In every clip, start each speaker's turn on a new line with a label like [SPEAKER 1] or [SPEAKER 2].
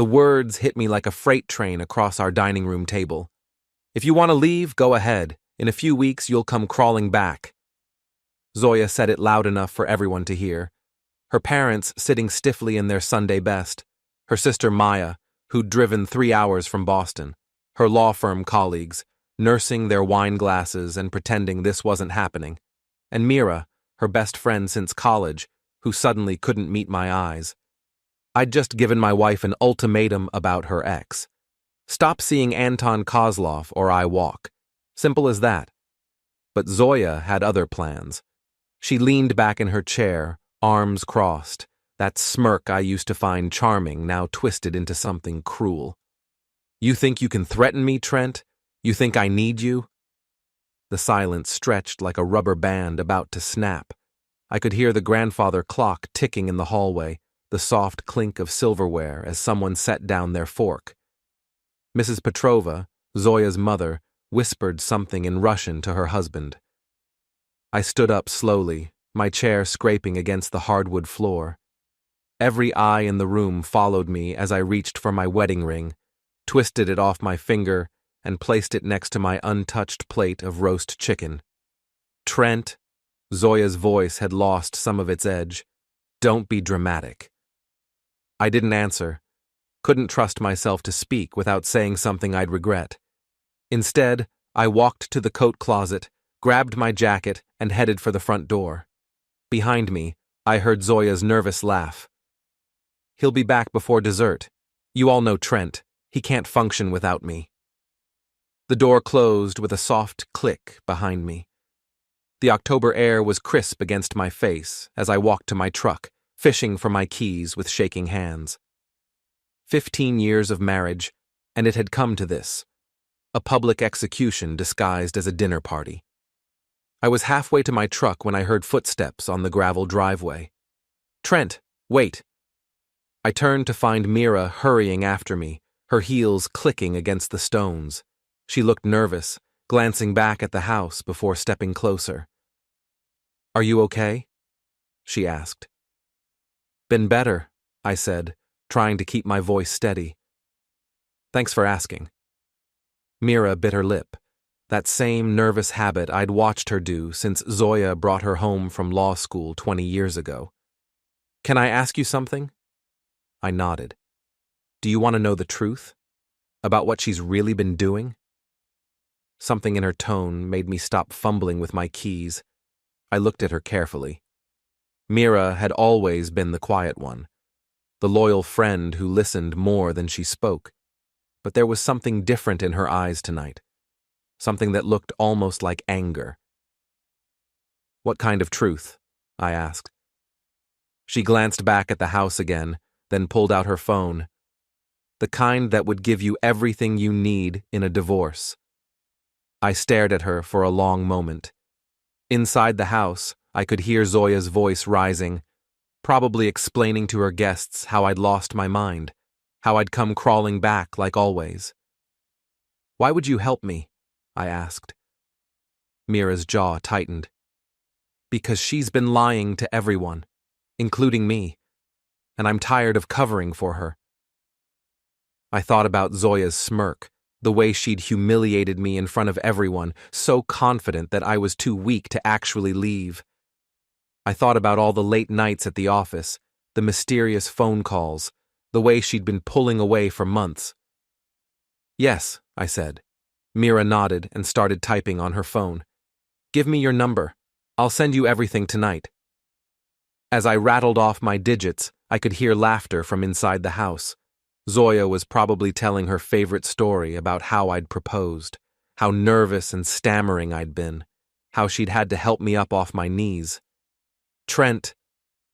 [SPEAKER 1] The words hit me like a freight train across our dining room table. If you want to leave, go ahead. In a few weeks, you'll come crawling back. Zoya said it loud enough for everyone to hear. Her parents sitting stiffly in their Sunday best. Her sister Maya, who'd driven 3 hours from Boston. Her law firm colleagues, nursing their wine glasses and pretending this wasn't happening. And Mira, her best friend since college, who suddenly couldn't meet my eyes. I'd just given my wife an ultimatum about her ex. Stop seeing Anton Kozlov or I walk. Simple as that. But Zoya had other plans. She leaned back in her chair, arms crossed, that smirk I used to find charming now twisted into something cruel. You think you can threaten me, Trent? You think I need you? The silence stretched like a rubber band about to snap. I could hear the grandfather clock ticking in the hallway, the soft clink of silverware as someone set down their fork. Mrs. Petrova, Zoya's mother, whispered something in Russian to her husband. I stood up slowly, my chair scraping against the hardwood floor. Every eye in the room followed me as I reached for my wedding ring, twisted it off my finger, and placed it next to my untouched plate of roast chicken. Trent, Zoya's voice had lost some of its edge. Don't be dramatic. I didn't answer. Couldn't trust myself to speak without saying something I'd regret. Instead, I walked to the coat closet, grabbed my jacket, and headed for the front door. Behind me, I heard Zoya's nervous laugh. He'll be back before dessert. You all know Trent. He can't function without me. The door closed with a soft click behind me. The October air was crisp against my face as I walked to my truck, fishing for my keys with shaking hands. 15 years of marriage, and it had come to this. A public execution disguised as a dinner party. I was halfway to my truck when I heard footsteps on the gravel driveway. Trent, wait. I turned to find Mira hurrying after me, her heels clicking against the stones. She looked nervous, glancing back at the house before stepping closer. Are you okay? She asked. Been better, I said, trying to keep my voice steady. Thanks for asking. Mira bit her lip, that same nervous habit I'd watched her do since Zoya brought her home from law school 20 years ago. Can I ask you something? I nodded. Do you want to know the truth? About what she's really been doing? Something in her tone made me stop fumbling with my keys. I looked at her carefully. Mira had always been the quiet one, the loyal friend who listened more than she spoke. But there was something different in her eyes tonight, something that looked almost like anger. What kind of truth? I asked. She glanced back at the house again, then pulled out her phone. The kind that would give you everything you need in a divorce. I stared at her for a long moment. Inside the house, I could hear Zoya's voice rising, probably explaining to her guests how I'd lost my mind, how I'd come crawling back like always. Why would you help me? I asked. Mira's jaw tightened. Because she's been lying to everyone, including me, and I'm tired of covering for her. I thought about Zoya's smirk, the way she'd humiliated me in front of everyone, so confident that I was too weak to actually leave. I thought about all the late nights at the office, the mysterious phone calls, the way she'd been pulling away for months. Yes, I said. Mira nodded and started typing on her phone. Give me your number. I'll send you everything tonight. As I rattled off my digits, I could hear laughter from inside the house. Zoya was probably telling her favorite story about how I'd proposed, how nervous and stammering I'd been, how she'd had to help me up off my knees. Trent,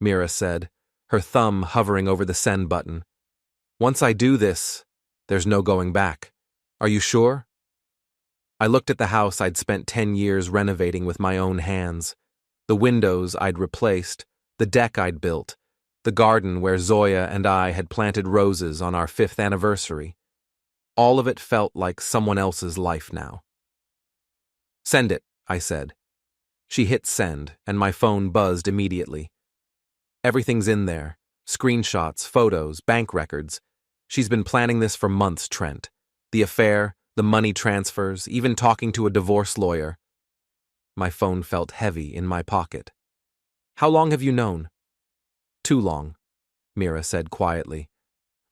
[SPEAKER 1] Mira said, her thumb hovering over the send button. Once I do this, there's no going back. Are you sure? I looked at the house I'd spent 10 years renovating with my own hands, the windows I'd replaced, the deck I'd built, the garden where Zoya and I had planted roses on our 5th anniversary. All of it felt like someone else's life now. Send it, I said. She hit send, and my phone buzzed immediately. Everything's in there. Screenshots, photos, bank records. She's been planning this for months, Trent. The affair, the money transfers, even talking to a divorce lawyer. My phone felt heavy in my pocket. How long have you known? Too long, Mira said quietly.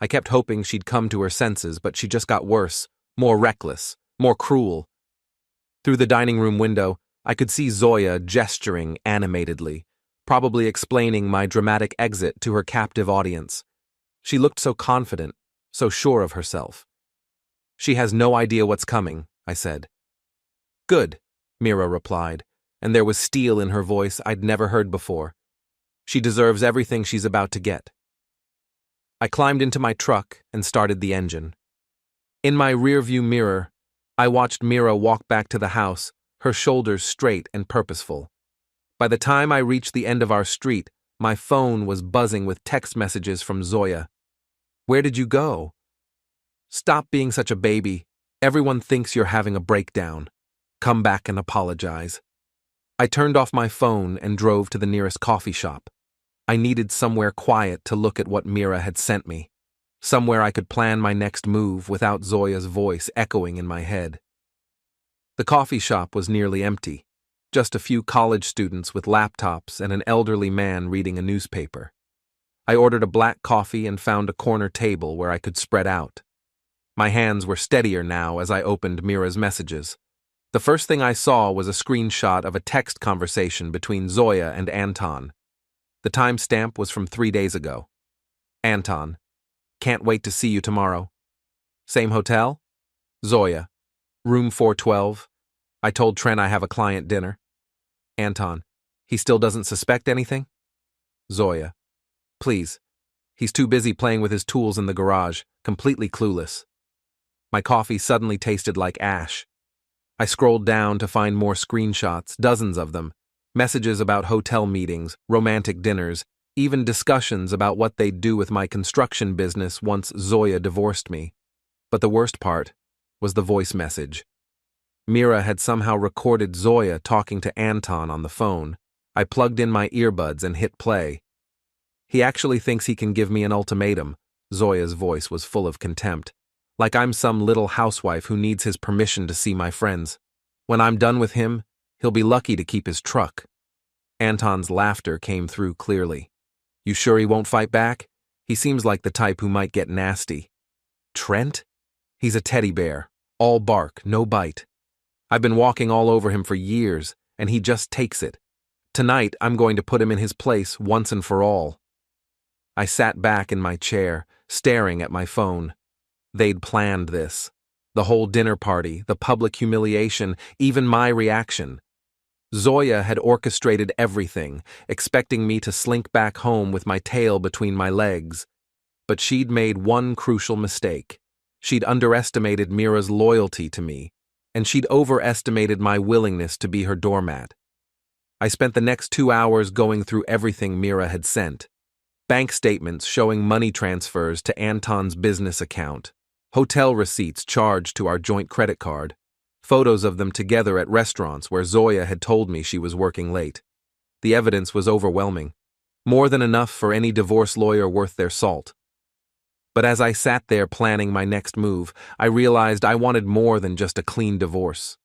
[SPEAKER 1] I kept hoping she'd come to her senses, but she just got worse, more reckless, more cruel. Through the dining room window, I could see Zoya gesturing animatedly, probably explaining my dramatic exit to her captive audience. She looked so confident, so sure of herself. She has no idea what's coming, I said. Good, Mira replied, and there was steel in her voice I'd never heard before. She deserves everything she's about to get. I climbed into my truck and started the engine. In my rearview mirror, I watched Mira walk back to the house, her shoulders straight and purposeful. By the time I reached the end of our street, my phone was buzzing with text messages from Zoya. Where did you go? Stop being such a baby. Everyone thinks you're having a breakdown. Come back and apologize. I turned off my phone and drove to the nearest coffee shop. I needed somewhere quiet to look at what Mira had sent me. Somewhere I could plan my next move without Zoya's voice echoing in my head. The coffee shop was nearly empty. Just a few college students with laptops and an elderly man reading a newspaper. I ordered a black coffee and found a corner table where I could spread out. My hands were steadier now as I opened Mira's messages. The first thing I saw was a screenshot of a text conversation between Zoya and Anton. The timestamp was from 3 days ago. Anton, can't wait to see you tomorrow. Same hotel? Zoya, room 412. I told Trent I have a client dinner. Anton, he still doesn't suspect anything? Zoya, please. He's too busy playing with his tools in the garage, completely clueless. My coffee suddenly tasted like ash. I scrolled down to find more screenshots, dozens of them. Messages about hotel meetings, romantic dinners, even discussions about what they'd do with my construction business once Zoya divorced me. But the worst part was the voice message. Mira had somehow recorded Zoya talking to Anton on the phone. I plugged in my earbuds and hit play. He actually thinks he can give me an ultimatum. Zoya's voice was full of contempt. Like I'm some little housewife who needs his permission to see my friends. When I'm done with him, he'll be lucky to keep his truck. Anton's laughter came through clearly. You sure he won't fight back? He seems like the type who might get nasty. Trent? He's a teddy bear. All bark, no bite. I've been walking all over him for years, and he just takes it. Tonight, I'm going to put him in his place once and for all. I sat back in my chair, staring at my phone. They'd planned this. The whole dinner party, the public humiliation, even my reaction. Zoya had orchestrated everything, expecting me to slink back home with my tail between my legs. But she'd made one crucial mistake. She'd underestimated Mira's loyalty to me, and she'd overestimated my willingness to be her doormat. I spent the next 2 hours going through everything Mira had sent. Bank statements showing money transfers to Anton's business account. Hotel receipts charged to our joint credit card. Photos of them together at restaurants where Zoya had told me she was working late. The evidence was overwhelming. More than enough for any divorce lawyer worth their salt. But as I sat there planning my next move, I realized I wanted more than just a clean divorce.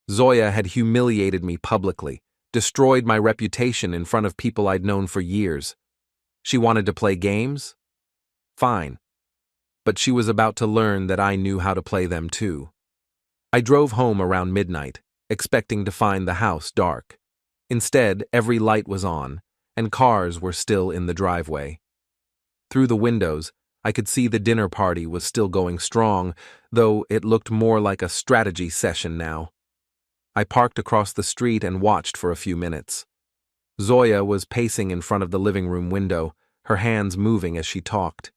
[SPEAKER 1] Zoya had humiliated me publicly, destroyed my reputation in front of people I'd known for years. She wanted to play games? Fine. But she was about to learn that I knew how to play them too. I drove home around midnight, expecting to find the house dark. Instead, every light was on, and cars were still in the driveway. Through the windows, I could see the dinner party was still going strong, though it looked more like a strategy session now. I parked across the street and watched for a few minutes. Zoya was pacing in front of the living room window, her hands moving as she talked.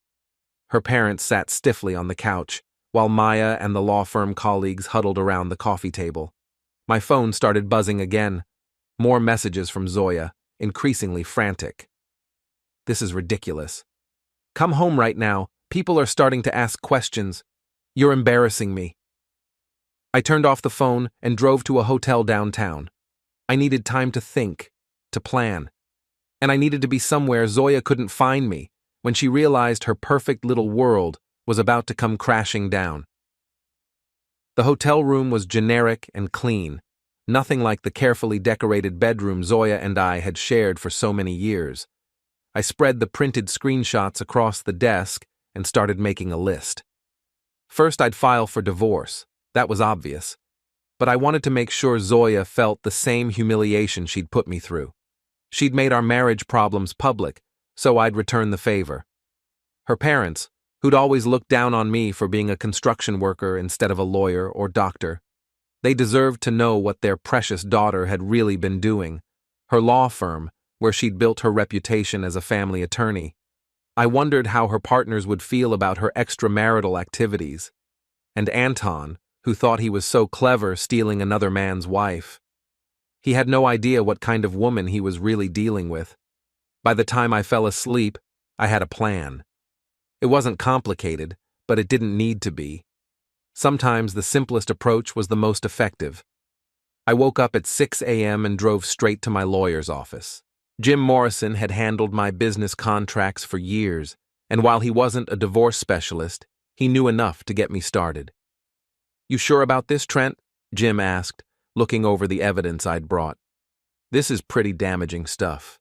[SPEAKER 1] Her parents sat stiffly on the couch, while Maya and the law firm colleagues huddled around the coffee table. My phone started buzzing again. More messages from Zoya, increasingly frantic. This is ridiculous. Come home right now. People are starting to ask questions. You're embarrassing me. I turned off the phone and drove to a hotel downtown. I needed time to think, to plan. And I needed to be somewhere Zoya couldn't find me when she realized her perfect little world was about to come crashing down. The hotel room was generic and clean, nothing like the carefully decorated bedroom Zoya and I had shared for so many years. I spread the printed screenshots across the desk and started making a list. First, I'd file for divorce. That was obvious. But I wanted to make sure Zoya felt the same humiliation she'd put me through. She'd made our marriage problems public, so I'd return the favor. Her parents, who'd always looked down on me for being a construction worker instead of a lawyer or doctor, they deserved to know what their precious daughter had really been doing. Her law firm, where she'd built her reputation as a family attorney. I wondered how her partners would feel about her extramarital activities. And Anton, who thought he was so clever stealing another man's wife. He had no idea what kind of woman he was really dealing with. By the time I fell asleep, I had a plan. It wasn't complicated, but it didn't need to be. Sometimes the simplest approach was the most effective. I woke up at 6 a.m. and drove straight to my lawyer's office. Jim Morrison had handled my business contracts for years, and while he wasn't a divorce specialist, he knew enough to get me started. "You sure about this, Trent?" Jim asked, looking over the evidence I'd brought. "This is pretty damaging stuff."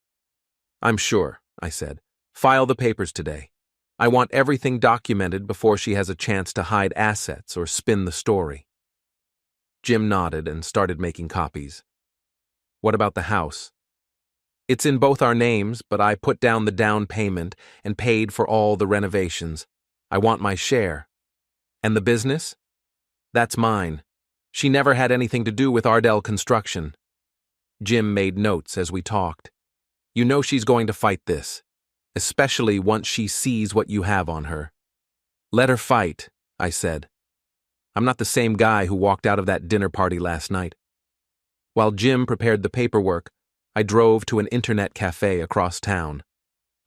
[SPEAKER 1] "I'm sure," I said. "File the papers today. I want everything documented before she has a chance to hide assets or spin the story." Jim nodded and started making copies. "What about the house?" "It's in both our names, but I put down the down payment and paid for all the renovations. I want my share." "And the business?" "That's mine. She never had anything to do with Ardell Construction." Jim made notes as we talked. "You know she's going to fight this, especially once she sees what you have on her." "Let her fight," I said. "I'm not the same guy who walked out of that dinner party last night." While Jim prepared the paperwork, I drove to an internet cafe across town.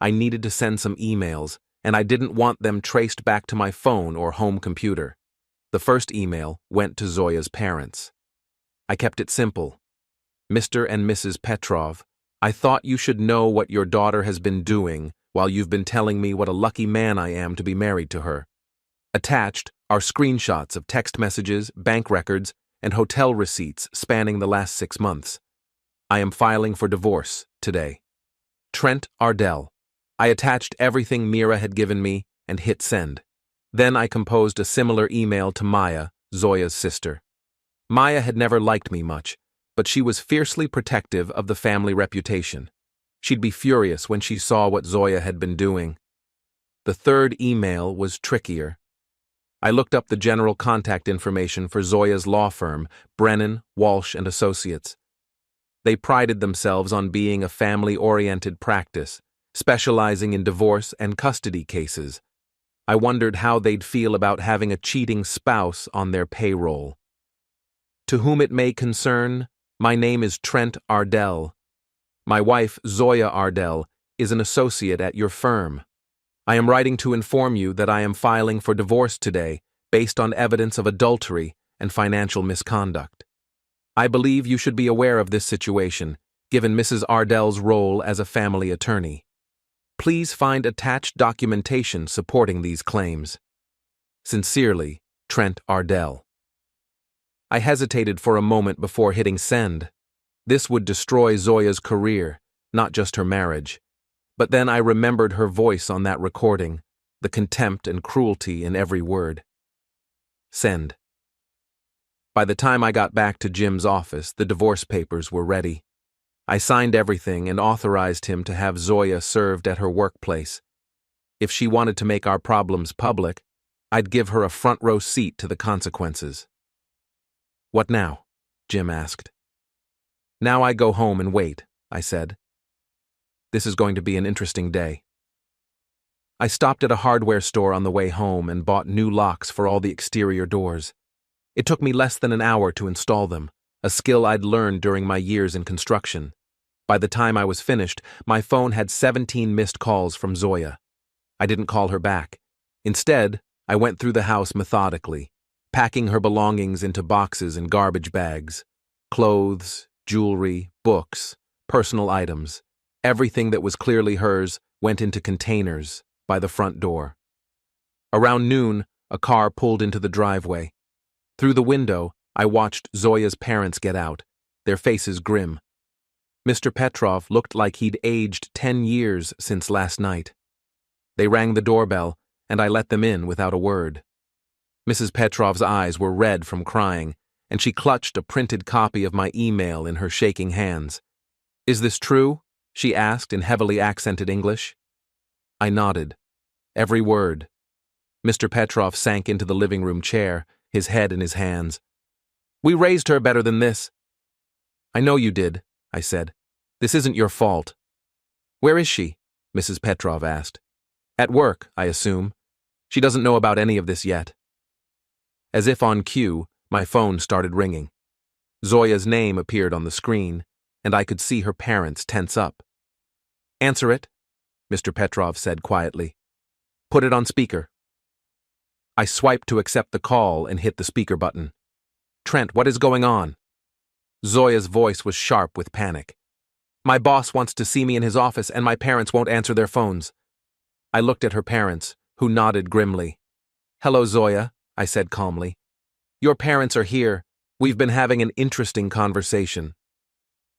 [SPEAKER 1] I needed to send some emails, and I didn't want them traced back to my phone or home computer. The first email went to Zoya's parents. I kept it simple. "Mr. and Mrs. Petrov, I thought you should know what your daughter has been doing while you've been telling me what a lucky man I am to be married to her. Attached are screenshots of text messages, bank records, and hotel receipts spanning the last 6 months. I am filing for divorce today. Trent Ardell." I attached everything Mira had given me and hit send. Then I composed a similar email to Maya, Zoya's sister. Maya had never liked me much, but she was fiercely protective of the family reputation. She'd be furious when she saw what Zoya had been doing. The third email was trickier. I looked up the general contact information for Zoya's law firm, Brennan, Walsh and Associates. They prided themselves on being a family-oriented practice, specializing in divorce and custody cases. I wondered how they'd feel about having a cheating spouse on their payroll. "To whom it may concern, my name is Trent Ardell. My wife, Zoya Ardell, is an associate at your firm. I am writing to inform you that I am filing for divorce today based on evidence of adultery and financial misconduct. I believe you should be aware of this situation, given Mrs. Ardell's role as a family attorney. Please find attached documentation supporting these claims. Sincerely, Trent Ardell." I hesitated for a moment before hitting send. This would destroy Zoya's career, not just her marriage. But then I remembered her voice on that recording, the contempt and cruelty in every word. Send. By the time I got back to Jim's office, the divorce papers were ready. I signed everything and authorized him to have Zoya served at her workplace. If she wanted to make our problems public, I'd give her a front row seat to the consequences. "What now?" Jim asked. "Now I go home and wait," I said. "This is going to be an interesting day." I stopped at a hardware store on the way home and bought new locks for all the exterior doors. It took me less than an hour to install them, a skill I'd learned during my years in construction. By the time I was finished, my phone had 17 missed calls from Zoya. I didn't call her back. Instead, I went through the house methodically, packing her belongings into boxes and garbage bags. Clothes, jewelry, books, personal items, everything that was clearly hers went into containers by the front door. Around noon, a car pulled into the driveway. Through the window, I watched Zoya's parents get out, their faces grim. Mr. Petrov looked like he'd aged 10 years since last night. They rang the doorbell, and I let them in without a word. Mrs. Petrov's eyes were red from crying, and she clutched a printed copy of my email in her shaking hands. "Is this true?" she asked in heavily accented English. I nodded. Every word. Mr. Petrov sank into the living room chair, his head in his hands. "We raised her better than this." "I know you did," I said. "This isn't your fault." "Where is she?" Mrs. Petrov asked. "At work, I assume. She doesn't know about any of this yet." As if on cue, my phone started ringing. Zoya's name appeared on the screen, and I could see her parents tense up. "Answer it," Mr. Petrov said quietly. "Put it on speaker." I swiped to accept the call and hit the speaker button. "Trent, what is going on?" Zoya's voice was sharp with panic. "My boss wants to see me in his office, and my parents won't answer their phones." I looked at her parents, who nodded grimly. "Hello, Zoya," I said calmly. "Your parents are here. We've been having an interesting conversation."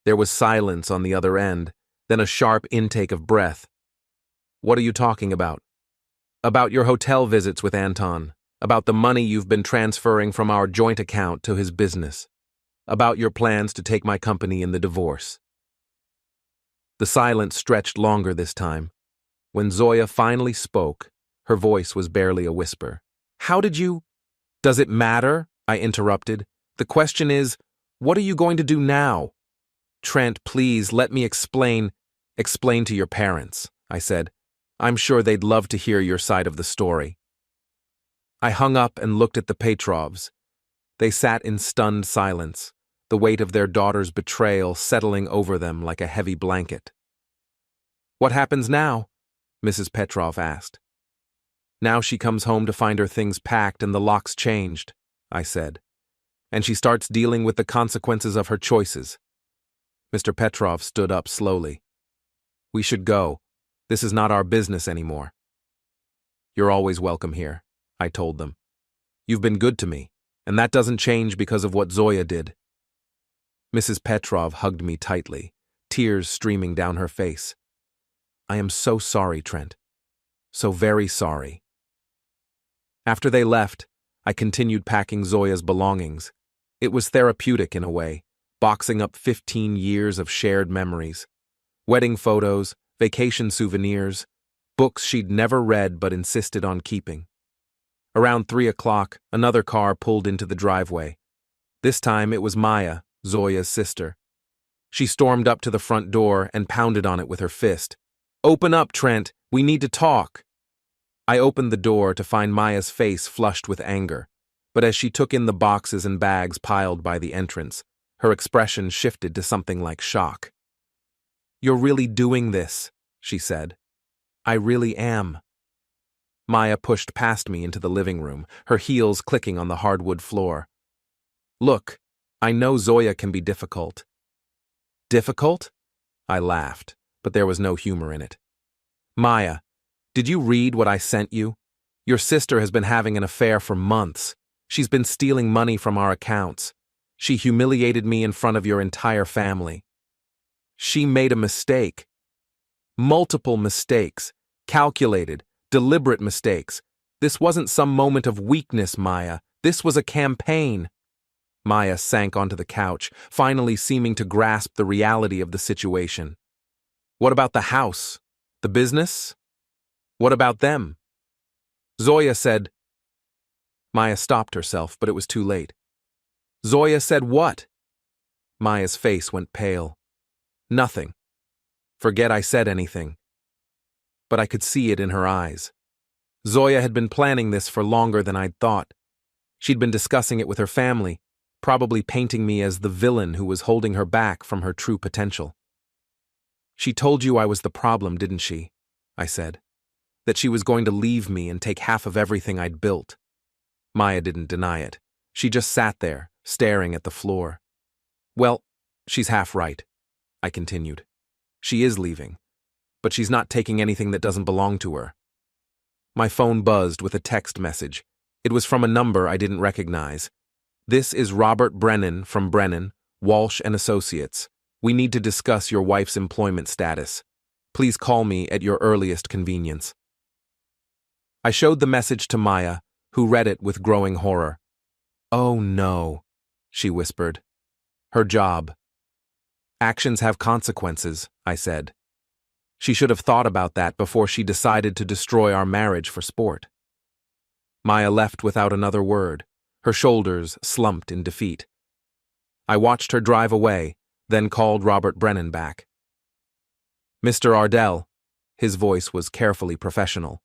[SPEAKER 1] There was silence on the other end, then a sharp intake of breath. "What are you talking about?" "About your hotel visits with Anton, about the money you've been transferring from our joint account to his business, about your plans to take my company in the divorce." The silence stretched longer this time. When Zoya finally spoke, her voice was barely a whisper. "How did you—" "Does it matter?" I interrupted. "The question is, what are you going to do now?" "Trent, please, let me explain." "Explain to your parents," I said. "I'm sure they'd love to hear your side of the story." I hung up and looked at the Petrovs. They sat in stunned silence, the weight of their daughter's betrayal settling over them like a heavy blanket. "What happens now?" Mrs. Petrov asked. "Now she comes home to find her things packed and the locks changed," I said. "And she starts dealing with the consequences of her choices." Mr. Petrov stood up slowly. "We should go. This is not our business anymore." "You're always welcome here," I told them. "You've been good to me, and that doesn't change because of what Zoya did." Mrs. Petrov hugged me tightly, tears streaming down her face. "I am so sorry, Trent. So very sorry." After they left, I continued packing Zoya's belongings. It was therapeutic in a way, boxing up 15 years of shared memories. Wedding photos, vacation souvenirs, books she'd never read but insisted on keeping. Around 3 o'clock, another car pulled into the driveway. This time it was Maya, Zoya's sister. She stormed up to the front door and pounded on it with her fist. "Open up, Trent! We need to talk!" I opened the door to find Maya's face flushed with anger, but as she took in the boxes and bags piled by the entrance, her expression shifted to something like shock. "You're really doing this," she said. "I really am." Maya pushed past me into the living room, her heels clicking on the hardwood floor. "Look, I know Zoya can be difficult." "Difficult?" I laughed, but there was no humor in it. "Maya, did you read what I sent you? Your sister has been having an affair for months. She's been stealing money from our accounts. She humiliated me in front of your entire family. She made a mistake. Multiple mistakes. Calculated, deliberate mistakes. This wasn't some moment of weakness, Maya. This was a campaign." Maya sank onto the couch, finally seeming to grasp the reality of the situation. "What about the house? The business? What about them?" Zoya said... Maya stopped herself, but it was too late. "Zoya said what?" Maya's face went pale. "Nothing. Forget I said anything." But I could see it in her eyes. Zoya had been planning this for longer than I'd thought. She'd been discussing it with her family, probably painting me as the villain who was holding her back from her true potential. "She told you I was the problem, didn't she?" I said. "That she was going to leave me and take half of everything I'd built." Maya didn't deny it. She just sat there, staring at the floor. "Well, she's half right," I continued. "She is leaving, but she's not taking anything that doesn't belong to her." My phone buzzed with a text message. It was from a number I didn't recognize. "This is Robert Brennan from Brennan, Walsh and Associates. We need to discuss your wife's employment status. Please call me at your earliest convenience." I showed the message to Maya, who read it with growing horror. "Oh no," she whispered. "Her job." "Actions have consequences," I said. She should have thought about that before she decided to destroy our marriage for sport. Maya left without another word, her shoulders slumped in defeat. I watched her drive away, then called Robert Brennan back. "Mr. Ardell," his voice was carefully professional.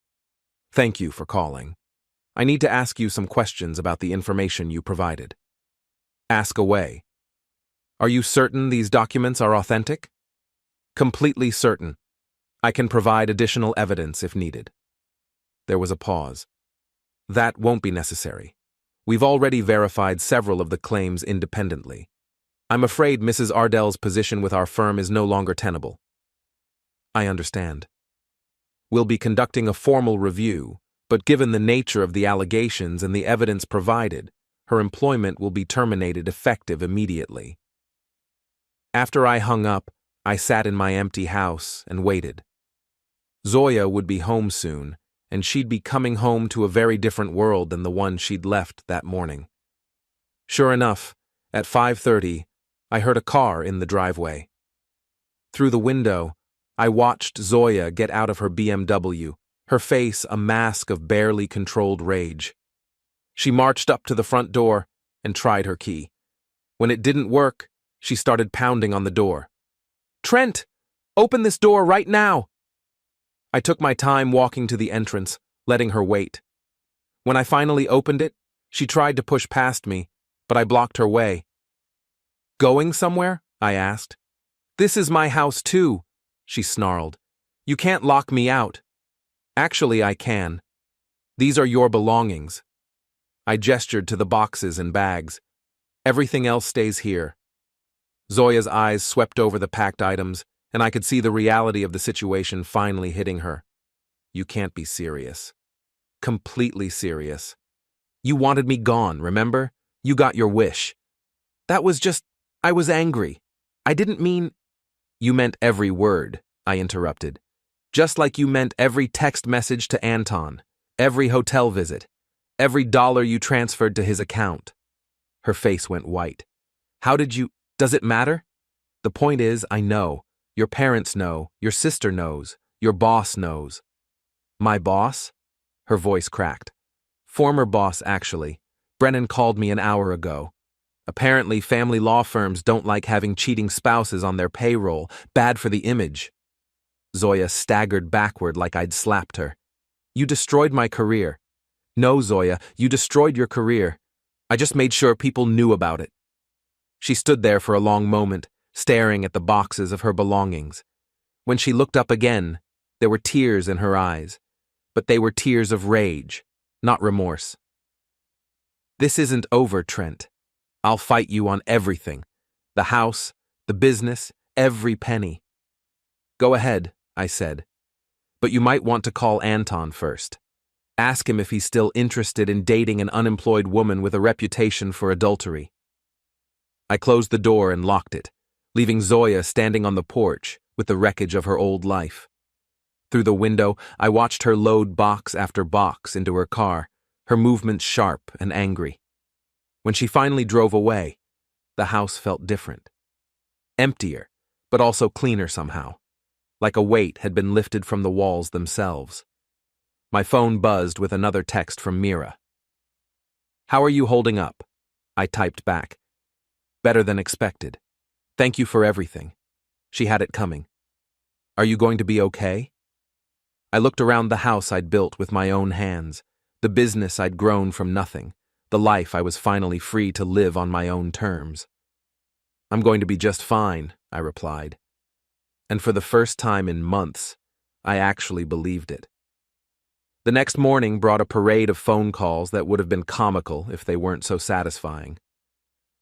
[SPEAKER 1] "Thank you for calling. I need to ask you some questions about the information you provided." "Ask away." "Are you certain these documents are authentic?" "Completely certain. I can provide additional evidence if needed." There was a pause. "That won't be necessary. We've already verified several of the claims independently. I'm afraid Mrs. Ardell's position with our firm is no longer tenable." "I understand. We'll be conducting a formal review, but given the nature of the allegations and the evidence provided, her employment will be terminated effective immediately." After I hung up, I sat in my empty house and waited. Zoya would be home soon, and she'd be coming home to a very different world than the one she'd left that morning. Sure enough, at 5:30, I heard a car in the driveway. Through the window, I watched Zoya get out of her BMW, her face a mask of barely controlled rage. She marched up to the front door and tried her key. When it didn't work, she started pounding on the door. "Trent, open this door right now!" I took my time walking to the entrance, letting her wait. When I finally opened it, she tried to push past me, but I blocked her way. "Going somewhere?" I asked. "This is my house too," she snarled. "You can't lock me out." "Actually, I can. These are your belongings." I gestured to the boxes and bags. "Everything else stays here." Zoya's eyes swept over the packed items, and I could see the reality of the situation finally hitting her. "You can't be serious." "Completely serious. You wanted me gone, remember? You got your wish." "That was just, I was angry. I didn't mean—" "You meant every word," I interrupted. "Just like you meant every text message to Anton, every hotel visit, every dollar you transferred to his account." Her face went white. "How did you— Does it matter? The point is, I know. Your parents know. Your sister knows. Your boss knows." "My boss?" Her voice cracked. "Former boss, actually. Brennan called me an hour ago. Apparently, family law firms don't like having cheating spouses on their payroll. Bad for the image." Zoya staggered backward like I'd slapped her. "You destroyed my career." "No, Zoya, you destroyed your career. I just made sure people knew about it." She stood there for a long moment, staring at the boxes of her belongings. When she looked up again, there were tears in her eyes, but they were tears of rage, not remorse. "This isn't over, Trent. I'll fight you on everything. The house, the business, every penny." "Go ahead," I said. "But you might want to call Anton first. Ask him if he's still interested in dating an unemployed woman with a reputation for adultery." I closed the door and locked it, leaving Zoya standing on the porch with the wreckage of her old life. Through the window, I watched her load box after box into her car, her movements sharp and angry. When she finally drove away, the house felt different. Emptier, but also cleaner somehow, like a weight had been lifted from the walls themselves. My phone buzzed with another text from Mira. "How are you holding up?" I typed back. "Better than expected. Thank you for everything." She had it coming. "Are you going to be okay?" I looked around the house I'd built with my own hands, the business I'd grown from nothing, the life I was finally free to live on my own terms. "I'm going to be just fine," I replied. And for the first time in months, I actually believed it. The next morning brought a parade of phone calls that would have been comical if they weren't so satisfying.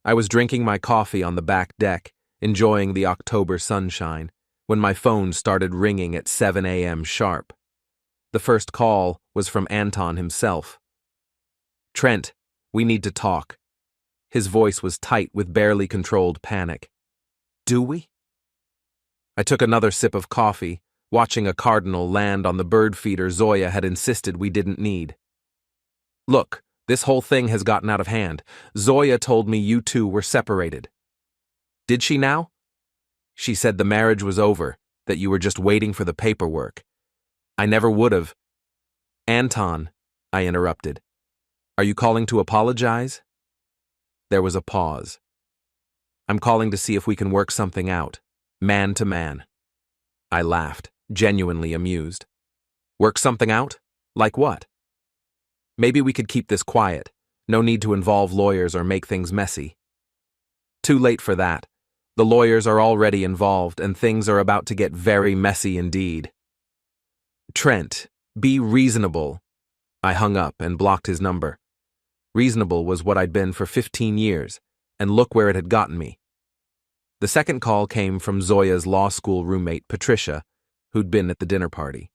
[SPEAKER 1] I was drinking my coffee on the back deck, enjoying the October sunshine, when my phone started ringing at 7 a.m. sharp. The first call was from Anton himself. "Trent, we need to talk." His voice was tight with barely controlled panic. "Do we?" I took another sip of coffee, watching a cardinal land on the bird feeder Zoya had insisted we didn't need. "Look, this whole thing has gotten out of hand. Zoya told me you two were separated." "Did she now?" "She said the marriage was over, that you were just waiting for the paperwork. I never would have." "Anton," I interrupted, "are you calling to apologize?" There was a pause. "I'm calling to see if we can work something out, man to man." I laughed, genuinely amused. "Work something out? Like what?" "Maybe we could keep this quiet. No need to involve lawyers or make things messy." "Too late for that. The lawyers are already involved, and things are about to get very messy indeed." "Trent, be reasonable." I hung up and blocked his number. Reasonable was what I'd been for 15 years, and look where it had gotten me. The second call came from Zoya's law school roommate, Patricia, who'd been at the dinner party.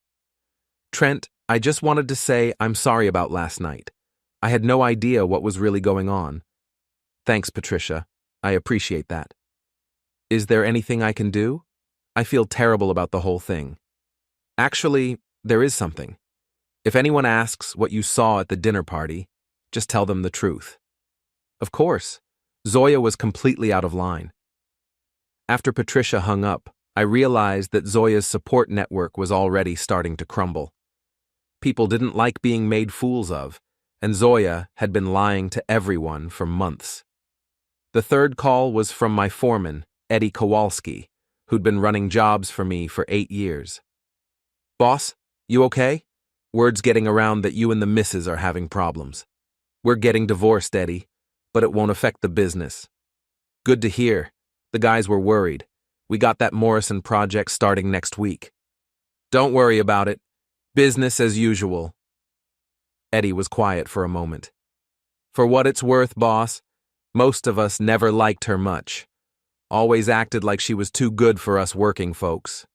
[SPEAKER 1] "Trent, I just wanted to say I'm sorry about last night. I had no idea what was really going on." "Thanks, Patricia. I appreciate that." "Is there anything I can do? I feel terrible about the whole thing." "Actually, there is something. If anyone asks what you saw at the dinner party, just tell them the truth." Of course, Zoya was completely out of line. After Patricia hung up, I realized that Zoya's support network was already starting to crumble. People didn't like being made fools of, and Zoya had been lying to everyone for months. The third call was from my foreman, Eddie Kowalski, who'd been running jobs for me for 8 years. "Boss, you okay? Word's getting around that you and the missus are having problems. We're getting divorced, Eddie, but it won't affect the business." "Good to hear. The guys were worried. We got that Morrison project starting next week." "Don't worry about it. Business as usual." Eddie was quiet for a moment. "For what it's worth, boss, most of us never liked her much. Always acted like she was too good for us working folks."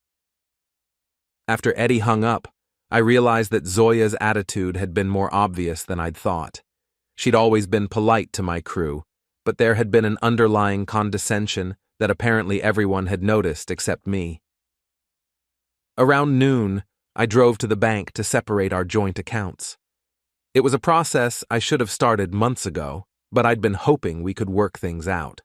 [SPEAKER 1] After Eddie hung up, I realized that Zoya's attitude had been more obvious than I'd thought. She'd always been polite to my crew, but there had been an underlying condescension that apparently everyone had noticed except me. Around noon, I drove to the bank to separate our joint accounts. It was a process I should have started months ago, but I'd been hoping we could work things out.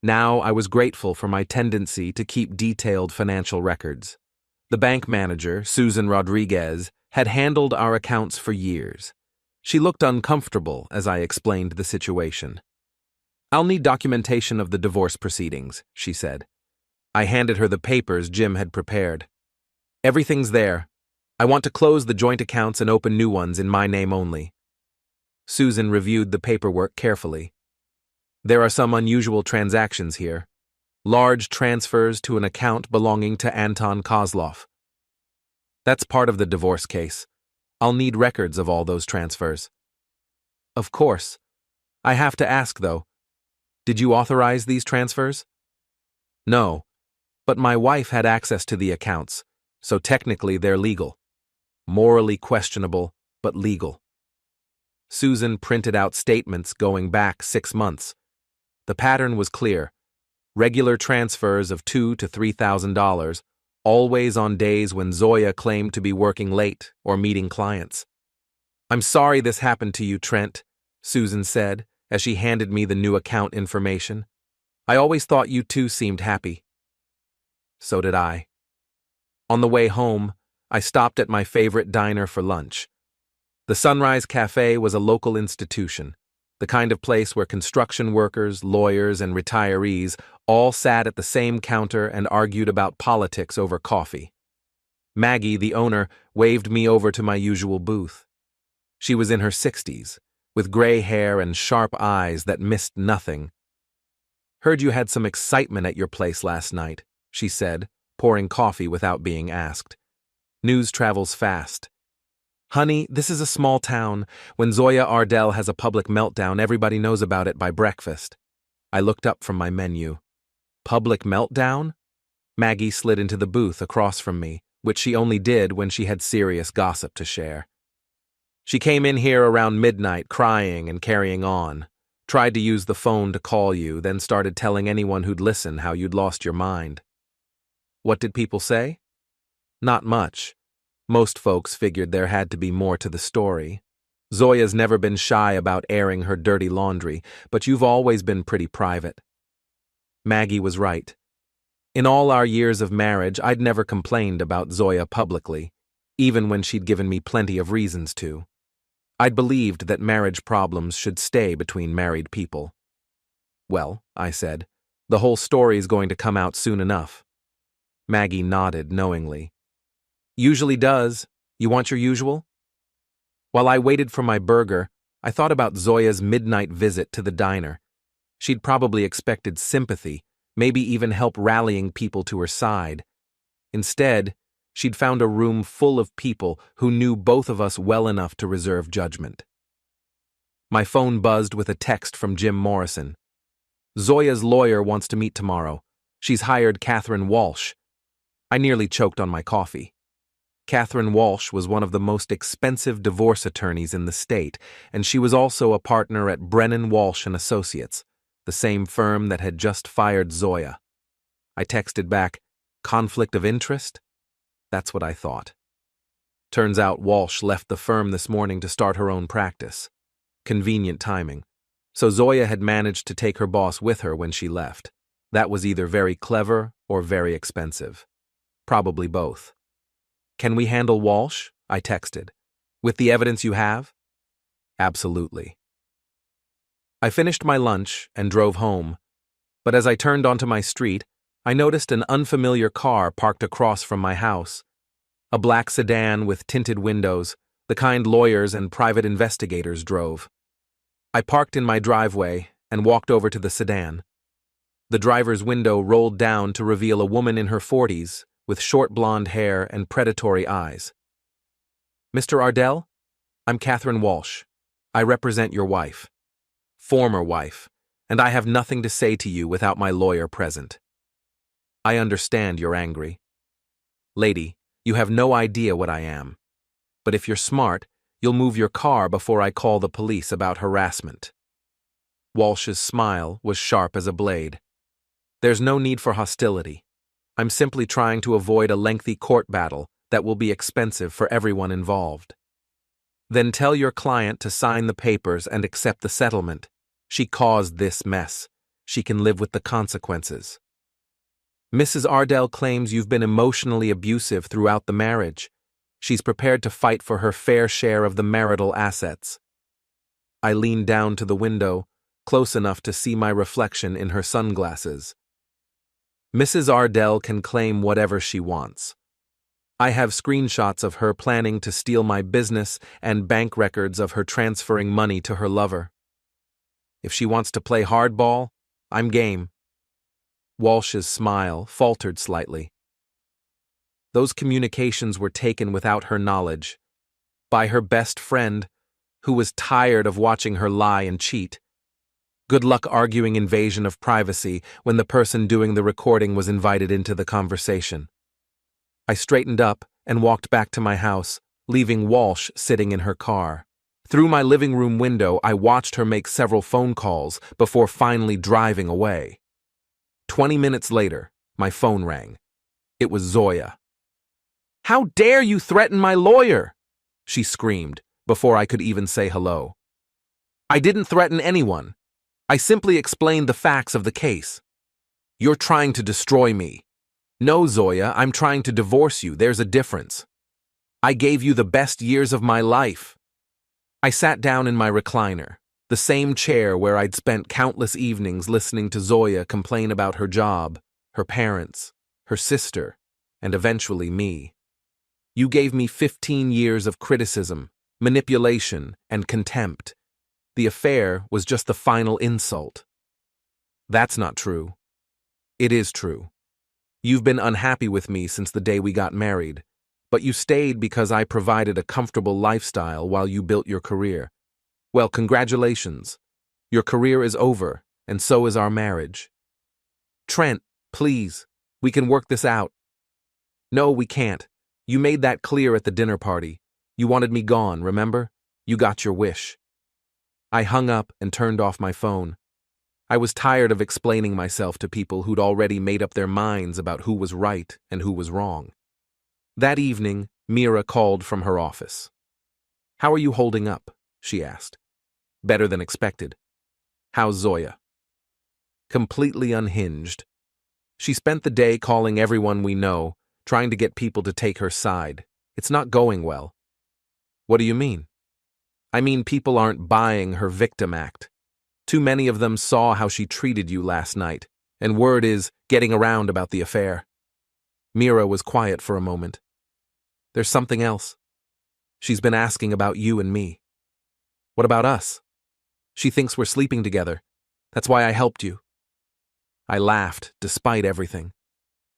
[SPEAKER 1] Now I was grateful for my tendency to keep detailed financial records. The bank manager, Susan Rodriguez, had handled our accounts for years. She looked uncomfortable as I explained the situation. "I'll need documentation of the divorce proceedings," she said. I handed her the papers Jim had prepared. "Everything's there. I want to close the joint accounts and open new ones in my name only." Susan reviewed the paperwork carefully. "There are some unusual transactions here. Large transfers to an account belonging to Anton Kozlov. That's part of the divorce case. I'll need records of all those transfers." "Of course. I have to ask, though. Did you authorize these transfers?" "No, but my wife had access to the accounts, so technically they're legal. Morally questionable, but legal." Susan printed out statements going back 6 months. The pattern was clear. Regular transfers of $2,000 to $3,000, always on days when Zoya claimed to be working late or meeting clients. "I'm sorry this happened to you, Trent," Susan said as she handed me the new account information. "I always thought you two seemed happy." So did I. On the way home, I stopped at my favorite diner for lunch. The Sunrise Cafe was a local institution, the kind of place where construction workers, lawyers, and retirees all sat at the same counter and argued about politics over coffee. Maggie, the owner, waved me over to my usual booth. She was in her 60s, with gray hair and sharp eyes that missed nothing. "Heard you had some excitement at your place last night," she said, pouring coffee without being asked. "News travels fast." "Honey, this is a small town. When Zoya Ardell has a public meltdown, everybody knows about it by breakfast." I looked up from my menu. "Public meltdown?" Maggie slid into the booth across from me, which she only did when she had serious gossip to share. She came in here around midnight crying and carrying on, tried to use the phone to call you, then started telling anyone who'd listen how you'd lost your mind. What did people say? Not much. Most folks figured there had to be more to the story. Zoya's never been shy about airing her dirty laundry, but you've always been pretty private. Maggie was right. In all our years of marriage, I'd never complained about Zoya publicly, even when she'd given me plenty of reasons to. I'd believed that marriage problems should stay between married people. Well, I said, the whole story's going to come out soon enough. Maggie nodded knowingly. Usually does. You want your usual? While I waited for my burger, I thought about Zoya's midnight visit to the diner. She'd probably expected sympathy, maybe even help rallying people to her side. Instead, she'd found a room full of people who knew both of us well enough to reserve judgment. My phone buzzed with a text from Jim Morrison. Zoya's lawyer wants to meet tomorrow. She's hired Catherine Walsh. I nearly choked on my coffee. Catherine Walsh was one of the most expensive divorce attorneys in the state, and she was also a partner at Brennan Walsh and Associates, the same firm that had just fired Zoya. I texted back, conflict of interest? That's what I thought. Turns out Walsh left the firm this morning to start her own practice. Convenient timing. So Zoya had managed to take her boss with her when she left. That was either very clever or very expensive. Probably both. Can we handle Walsh? I texted. With the evidence you have? Absolutely. I finished my lunch and drove home, but as I turned onto my street, I noticed an unfamiliar car parked across from my house. A black sedan with tinted windows, the kind lawyers and private investigators drove. I parked in my driveway and walked over to the sedan. The driver's window rolled down to reveal a woman in her 40s with short blonde hair and predatory eyes. Mr. Ardell? I'm Catherine Walsh. I represent your wife. Former wife, and I have nothing to say to you without my lawyer present. I understand you're angry. Lady, you have no idea what I am. But if you're smart, you'll move your car before I call the police about harassment. Walsh's smile was sharp as a blade. There's no need for hostility. I'm simply trying to avoid a lengthy court battle that will be expensive for everyone involved. Then tell your client to sign the papers and accept the settlement. She caused this mess. She can live with the consequences. Mrs. Ardell claims you've been emotionally abusive throughout the marriage. She's prepared to fight for her fair share of the marital assets. I leaned down to the window, close enough to see my reflection in her sunglasses. Mrs. Ardell can claim whatever she wants. I have screenshots of her planning to steal my business and bank records of her transferring money to her lover. If she wants to play hardball, I'm game. Walsh's smile faltered slightly. Those communications were taken without her knowledge, by her best friend, who was tired of watching her lie and cheat. Good luck arguing invasion of privacy when the person doing the recording was invited into the conversation. I straightened up and walked back to my house, leaving Walsh sitting in her car. Through my living room window, I watched her make several phone calls before finally driving away. 20 minutes later, my phone rang. It was Zoya. "How dare you threaten my lawyer?" she screamed before I could even say hello. "I didn't threaten anyone. I simply explained the facts of the case." "You're trying to destroy me." "No, Zoya, I'm trying to divorce you. There's a difference. I gave you the best years of my life." I sat down in my recliner, the same chair where I'd spent countless evenings listening to Zoya complain about her job, her parents, her sister, and eventually me. "You gave me 15 years of criticism, manipulation, and contempt. The affair was just the final insult." "That's not true." "It is true. You've been unhappy with me since the day we got married, but you stayed because I provided a comfortable lifestyle while you built your career. Well, congratulations. Your career is over, and so is our marriage." "Trent, please, we can work this out." "No, we can't. You made that clear at the dinner party. You wanted me gone, remember? You got your wish. I hung up and turned off my phone. I was tired of explaining myself to people who'd already made up their minds about who was right and who was wrong. That evening, Mira called from her office. "How are you holding up?" she asked. "Better than expected. How's Zoya?" Completely unhinged. She spent the day calling everyone we know, trying to get people to take her side. It's not going well. What do you mean? I mean, people aren't buying her victim act. Too many of them saw how she treated you last night, and word is getting around about the affair. Mira was quiet for a moment. There's something else. She's been asking about you and me. What about us? She thinks we're sleeping together. That's why I helped you. I laughed, despite everything.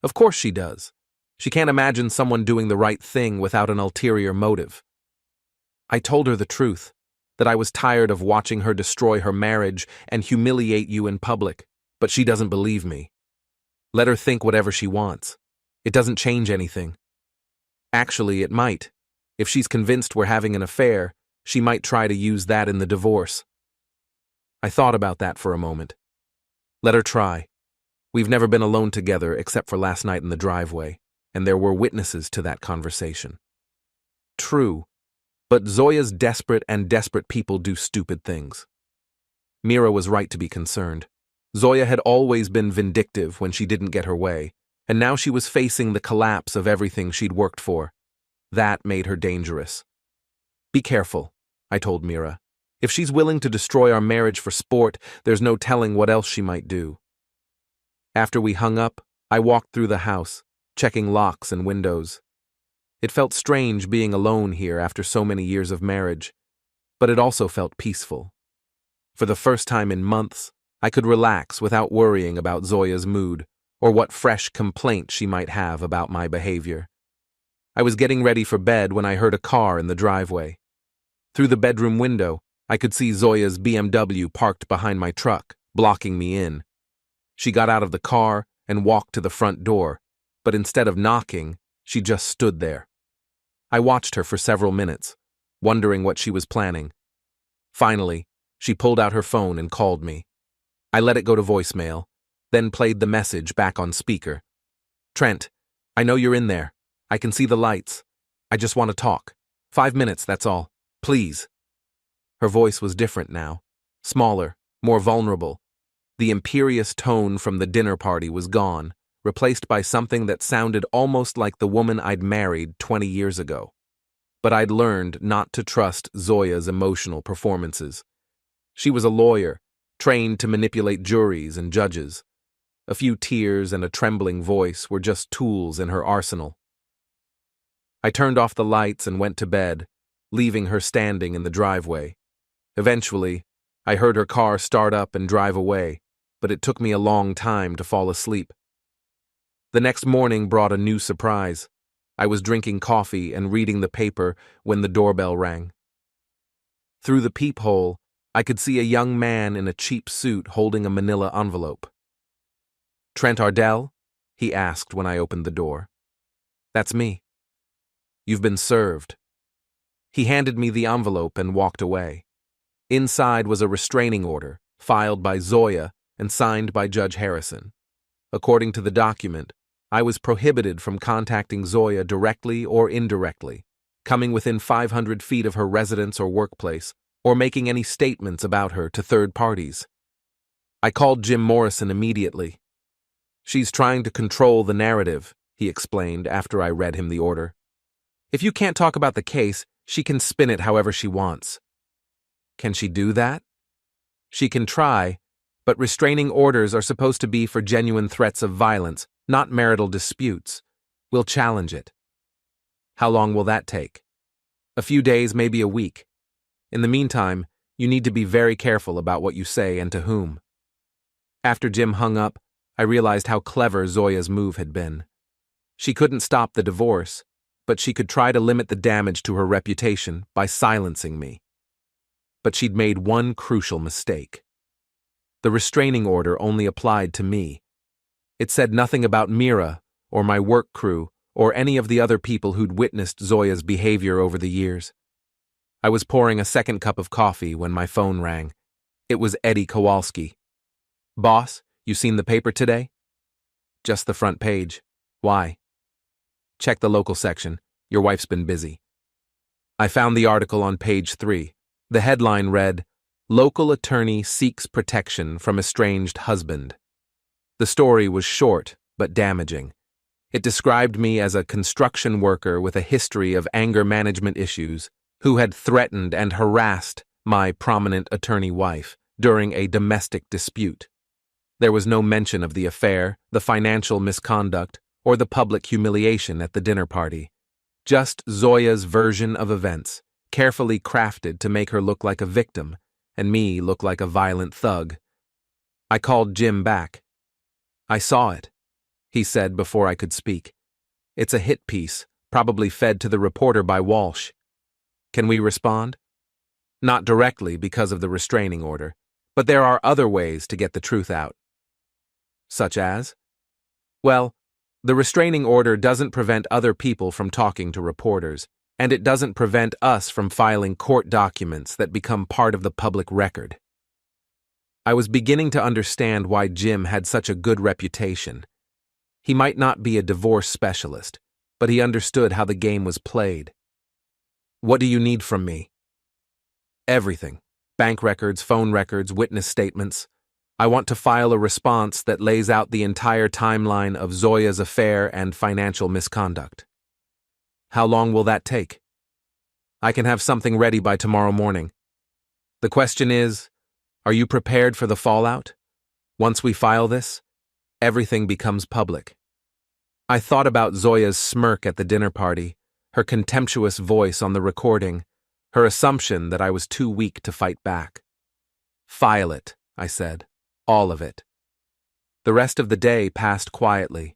[SPEAKER 1] Of course she does. She can't imagine someone doing the right thing without an ulterior motive. I told her the truth, that I was tired of watching her destroy her marriage and humiliate you in public, but she doesn't believe me. Let her think whatever she wants. It doesn't change anything. Actually, it might. If she's convinced we're having an affair, she might try to use that in the divorce. I thought about that for a moment. Let her try. We've never been alone together except for last night in the driveway, and there were witnesses to that conversation. True, but Zoya's desperate and desperate people do stupid things. Mira was right to be concerned. Zoya had always been vindictive when she didn't get her way, and now she was facing the collapse of everything she'd worked for. That made her dangerous. Be careful, I told Mira. If she's willing to destroy our marriage for sport, there's no telling what else she might do. After we hung up, I walked through the house, checking locks and windows. It felt strange being alone here after so many years of marriage, but it also felt peaceful. For the first time in months, I could relax without worrying about Zoya's mood or what fresh complaint she might have about my behavior. I was getting ready for bed when I heard a car in the driveway. Through the bedroom window, I could see Zoya's BMW parked behind my truck, blocking me in. She got out of the car and walked to the front door, but instead of knocking, she just stood there. I watched her for several minutes, wondering what she was planning. Finally, she pulled out her phone and called me. I let it go to voicemail, then played the message back on speaker. "Trent, I know you're in there. I can see the lights. I just want to talk. 5 minutes, that's all. Please." Her voice was different now, smaller, more vulnerable. The imperious tone from the dinner party was gone, replaced by something that sounded almost like the woman I'd married 20 years ago. But I'd learned not to trust Zoya's emotional performances. She was a lawyer, trained to manipulate juries and judges. A few tears and a trembling voice were just tools in her arsenal. I turned off the lights and went to bed, leaving her standing in the driveway. Eventually, I heard her car start up and drive away, but it took me a long time to fall asleep. The next morning brought a new surprise. I was drinking coffee and reading the paper when the doorbell rang. Through the peephole, I could see a young man in a cheap suit holding a manila envelope. "Trent Ardell?" he asked when I opened the door. "That's me." "You've been served." He handed me the envelope and walked away. Inside was a restraining order, filed by Zoya and signed by Judge Harrison. According to the document, I was prohibited from contacting Zoya directly or indirectly, coming within 500 feet of her residence or workplace, or making any statements about her to third parties. I called Jim Morrison immediately. "She's trying to control the narrative," he explained after I read him the order. "If you can't talk about the case, she can spin it however she wants." "Can she do that?" "She can try, but restraining orders are supposed to be for genuine threats of violence, not marital disputes. We'll challenge it." "How long will that take?" "A few days, maybe a week. In the meantime, you need to be very careful about what you say and to whom." After Jim hung up, I realized how clever Zoya's move had been. She couldn't stop the divorce, but she could try to limit the damage to her reputation by silencing me. But she'd made one crucial mistake. The restraining order only applied to me. It said nothing about Mira, or my work crew, or any of the other people who'd witnessed Zoya's behavior over the years. I was pouring a second cup of coffee when my phone rang. It was Eddie Kowalski. "Boss, you seen the paper today?" "Just the front page. Why?" "Check the local section. Your wife's been busy." I found the article on page 3. The headline read, "Local Attorney Seeks Protection from Estranged Husband." The story was short but damaging. It described me as a construction worker with a history of anger management issues who had threatened and harassed my prominent attorney wife during a domestic dispute. There was no mention of the affair, the financial misconduct, or the public humiliation at the dinner party. Just Zoya's version of events, carefully crafted to make her look like a victim and me look like a violent thug. I called Jim back. "I saw it," he said before I could speak. "It's a hit piece, probably fed to the reporter by Walsh. Can we respond?" "Not directly because of the restraining order, but there are other ways to get the truth out." "Such as?" "Well, the restraining order doesn't prevent other people from talking to reporters, and it doesn't prevent us from filing court documents that become part of the public record." I was beginning to understand why Jim had such a good reputation. He might not be a divorce specialist, but he understood how the game was played. "What do you need from me?" "Everything. Bank records, phone records, witness statements. I want to file a response that lays out the entire timeline of Zoya's affair and financial misconduct." "How long will that take?" "I can have something ready by tomorrow morning. The question is, are you prepared for the fallout? Once we file this, everything becomes public." I thought about Zoya's smirk at the dinner party, her contemptuous voice on the recording, her assumption that I was too weak to fight back. "File it," I said. "All of it." The rest of the day passed quietly.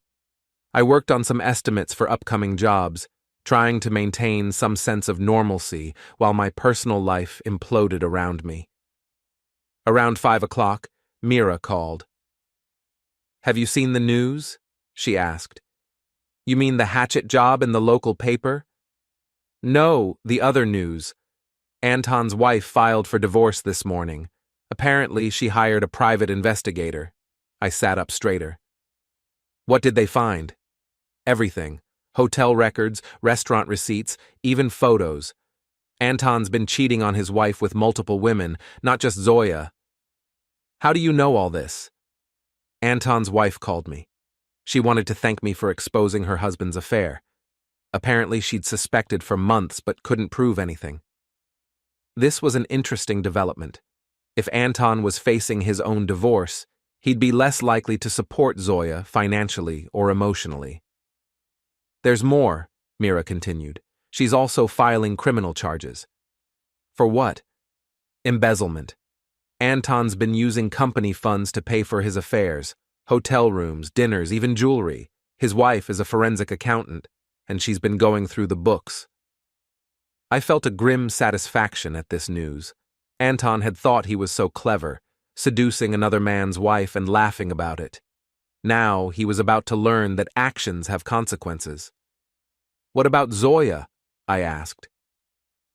[SPEAKER 1] I worked on some estimates for upcoming jobs, trying to maintain some sense of normalcy while my personal life imploded around me. Around 5 o'clock, Mira called. "Have you seen the news?" she asked. "You mean the hatchet job in the local paper?" "No, the other news. Anton's wife filed for divorce this morning. Apparently, she hired a private investigator." I sat up straighter. "What did they find?" "Everything. Hotel records, restaurant receipts, even photos. Anton's been cheating on his wife with multiple women, not just Zoya." "How do you know all this?" "Anton's wife called me. She wanted to thank me for exposing her husband's affair. Apparently, she'd suspected for months but couldn't prove anything." This was an interesting development. If Anton was facing his own divorce, he'd be less likely to support Zoya financially or emotionally. "There's more," Mira continued. "She's also filing criminal charges." "For what?" "Embezzlement. Anton's been using company funds to pay for his affairs, hotel rooms, dinners, even jewelry. His wife is a forensic accountant, and she's been going through the books." I felt a grim satisfaction at this news. Anton had thought he was so clever, seducing another man's wife and laughing about it. Now he was about to learn that actions have consequences. "What about Zoya?" I asked.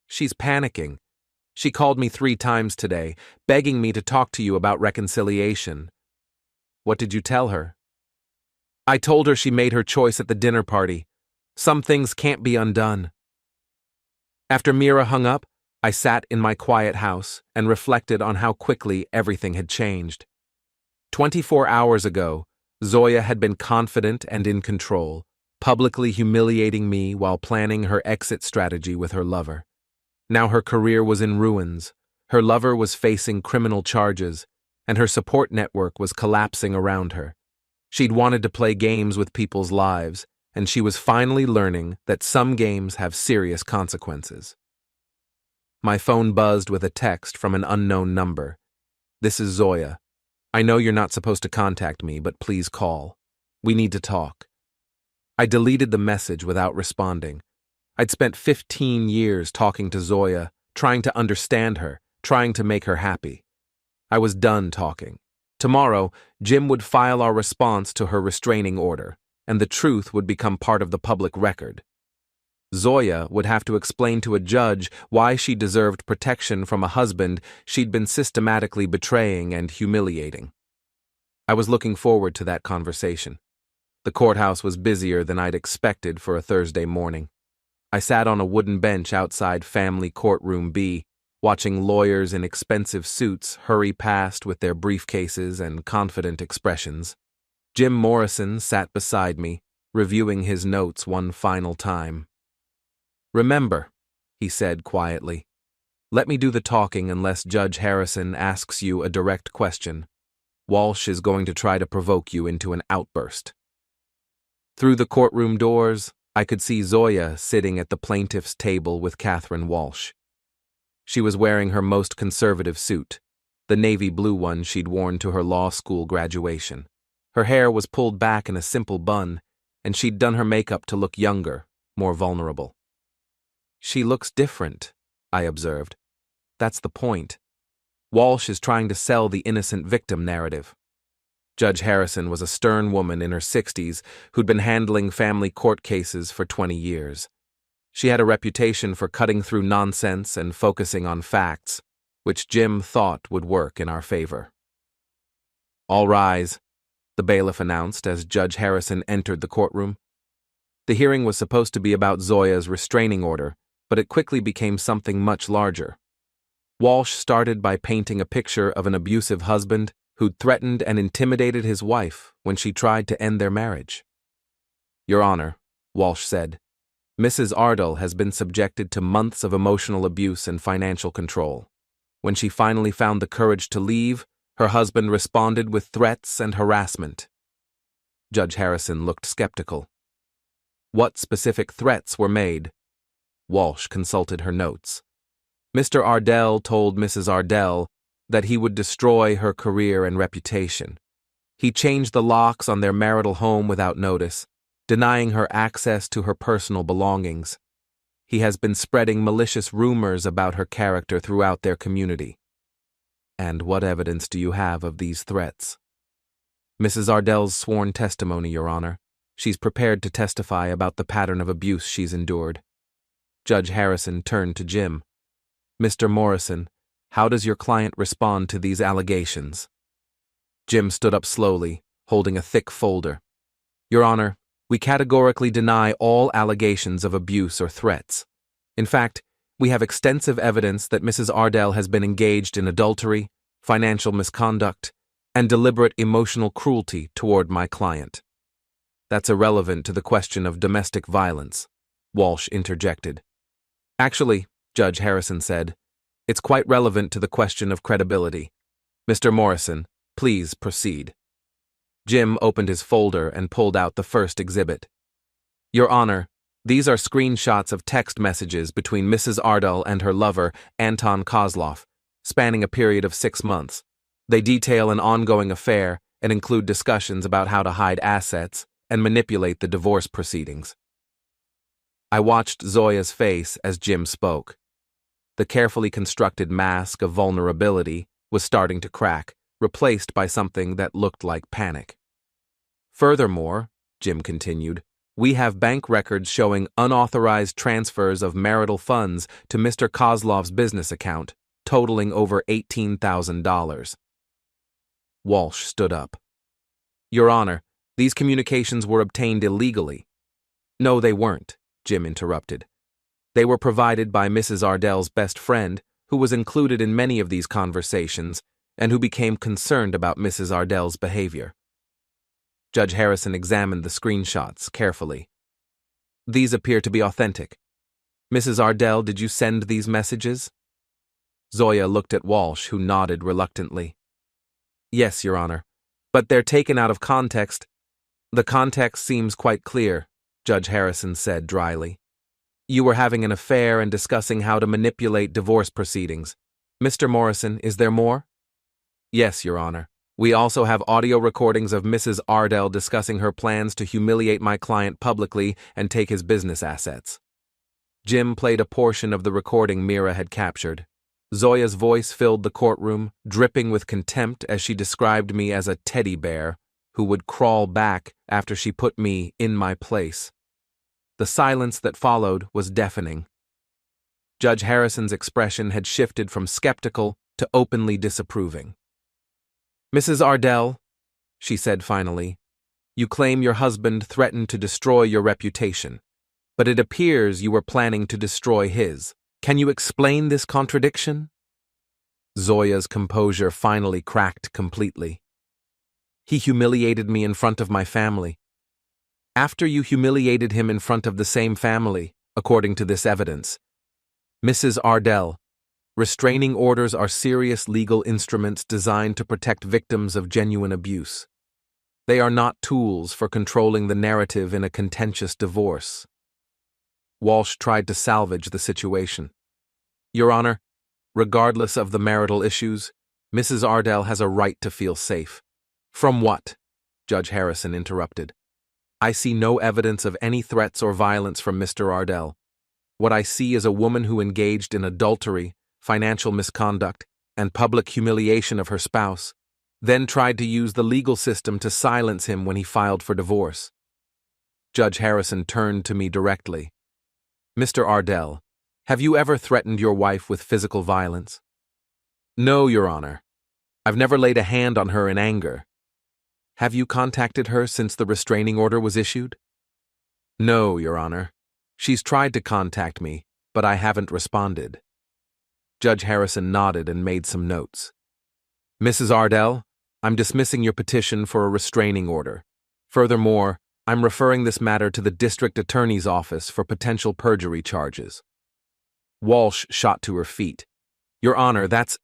[SPEAKER 1] "She's panicking. She called me 3 times today, begging me to talk to you about reconciliation." "What did you tell her?" "I told her she made her choice at the dinner party. Some things can't be undone." After Mira hung up, I sat in my quiet house and reflected on how quickly everything had changed. 24 hours ago, Zoya had been confident and in control, publicly humiliating me while planning her exit strategy with her lover. Now her career was in ruins, her lover was facing criminal charges, and her support network was collapsing around her. She'd wanted to play games with people's lives, and she was finally learning that some games have serious consequences. My phone buzzed with a text from an unknown number. "This is Zoya. I know you're not supposed to contact me, but please call. We need to talk." I deleted the message without responding. I'd spent 15 years talking to Zoya, trying to understand her, trying to make her happy. I was done talking. Tomorrow, Jim would file our response to her restraining order. and the truth would become part of the public record. Zoya would have to explain to a judge why she deserved protection from a husband she'd been systematically betraying and humiliating. I was looking forward to that conversation. The courthouse was busier than I'd expected for a Thursday morning. I sat on a wooden bench outside Family Courtroom B, watching lawyers in expensive suits hurry past with their briefcases and confident expressions. Jim Morrison sat beside me, reviewing his notes one final time. "Remember," he said quietly, "let me do the talking unless Judge Harrison asks you a direct question. Walsh is going to try to provoke you into an outburst." Through the courtroom doors, I could see Zoya sitting at the plaintiff's table with Catherine Walsh. She was wearing her most conservative suit, the navy blue one she'd worn to her law school graduation. Her hair was pulled back in a simple bun, and she'd done her makeup to look younger, more vulnerable. "She looks different," I observed. "That's the point. Walsh is trying to sell the innocent victim narrative." Judge Harrison was a stern woman in her 60s who'd been handling family court cases for 20 years. She had a reputation for cutting through nonsense and focusing on facts, which Jim thought would work in our favor. "All rise," the bailiff announced as Judge Harrison entered the courtroom. The hearing was supposed to be about Zoya's restraining order, but it quickly became something much larger. Walsh started by painting a picture of an abusive husband who'd threatened and intimidated his wife when she tried to end their marriage. "Your Honor," Walsh said, "Mrs. Ardell has been subjected to months of emotional abuse and financial control. When she finally found the courage to leave, her husband responded with threats and harassment." Judge Harrison looked skeptical. "What specific threats were made?" Walsh consulted her notes. "Mr. Ardell told Mrs. Ardell that he would destroy her career and reputation. He changed the locks on their marital home without notice, denying her access to her personal belongings. He has been spreading malicious rumors about her character throughout their community." "And what evidence do you have of these threats?" "Mrs. Ardell's sworn testimony, Your Honor. She's prepared to testify about the pattern of abuse she's endured." Judge Harrison turned to Jim. "Mr. Morrison, how does your client respond to these allegations?" Jim stood up slowly, holding a thick folder. "Your Honor, we categorically deny all allegations of abuse or threats. In fact, we have extensive evidence that Mrs. Ardell has been engaged in adultery, financial misconduct, and deliberate emotional cruelty toward my client." "That's irrelevant to the question of domestic violence," Walsh interjected. "Actually," Judge Harrison said, "it's quite relevant to the question of credibility. Mr. Morrison, please proceed." Jim opened his folder and pulled out the first exhibit. "Your Honor, these are screenshots of text messages between Mrs. Ardell and her lover, Anton Kozlov, spanning a period of 6 months. They detail an ongoing affair and include discussions about how to hide assets and manipulate the divorce proceedings." I watched Zoya's face as Jim spoke. The carefully constructed mask of vulnerability was starting to crack, replaced by something that looked like panic. "Furthermore," Jim continued, "we have bank records showing unauthorized transfers of marital funds to Mr. Kozlov's business account, totaling over $18,000. Walsh stood up. "Your Honor, these communications were obtained illegally." "No, they weren't," Jim interrupted. "They were provided by Mrs. Ardell's best friend, who was included in many of these conversations, and who became concerned about Mrs. Ardell's behavior." Judge Harrison examined the screenshots carefully. "These appear to be authentic. Mrs. Ardell, did you send these messages?" Zoya looked at Walsh, who nodded reluctantly. "Yes, Your Honor, but they're taken out of context." "The context seems quite clear," Judge Harrison said dryly. "You were having an affair and discussing how to manipulate divorce proceedings. Mr. Morrison, is there more?" "Yes, Your Honor. We also have audio recordings of Mrs. Ardell discussing her plans to humiliate my client publicly and take his business assets." Jim played a portion of the recording Mira had captured. Zoya's voice filled the courtroom, dripping with contempt as she described me as a teddy bear, who would crawl back after she put me in my place. The silence that followed was deafening. Judge Harrison's expression had shifted from skeptical to openly disapproving. "Mrs. Ardell," she said finally, "you claim your husband threatened to destroy your reputation, but it appears you were planning to destroy his. Can you explain this contradiction?" Zoya's composure finally cracked completely. "He humiliated me in front of my family. After you humiliated him in front of the same family, according to this evidence. Mrs. Ardell, restraining orders are serious legal instruments designed to protect victims of genuine abuse. They are not tools for controlling the narrative in a contentious divorce." Walsh tried to salvage the situation. "Your Honor, regardless of the marital issues, Mrs. Ardell has a right to feel safe." "From what?" Judge Harrison interrupted. "I see no evidence of any threats or violence from Mr. Ardell. What I see is a woman who engaged in adultery, financial misconduct, and public humiliation of her spouse, then tried to use the legal system to silence him when he filed for divorce." Judge Harrison turned to me directly. "Mr. Ardell, have you ever threatened your wife with physical violence?" "No, Your Honor. I've never laid a hand on her in anger." "Have you contacted her since the restraining order was issued?" "No, Your Honor. She's tried to contact me, but I haven't responded." Judge Harrison nodded and made some notes. "Mrs. Ardell, I'm dismissing your petition for a restraining order. Furthermore, I'm referring this matter to the District Attorney's Office for potential perjury charges." Walsh shot to her feet. "Your Honor, that's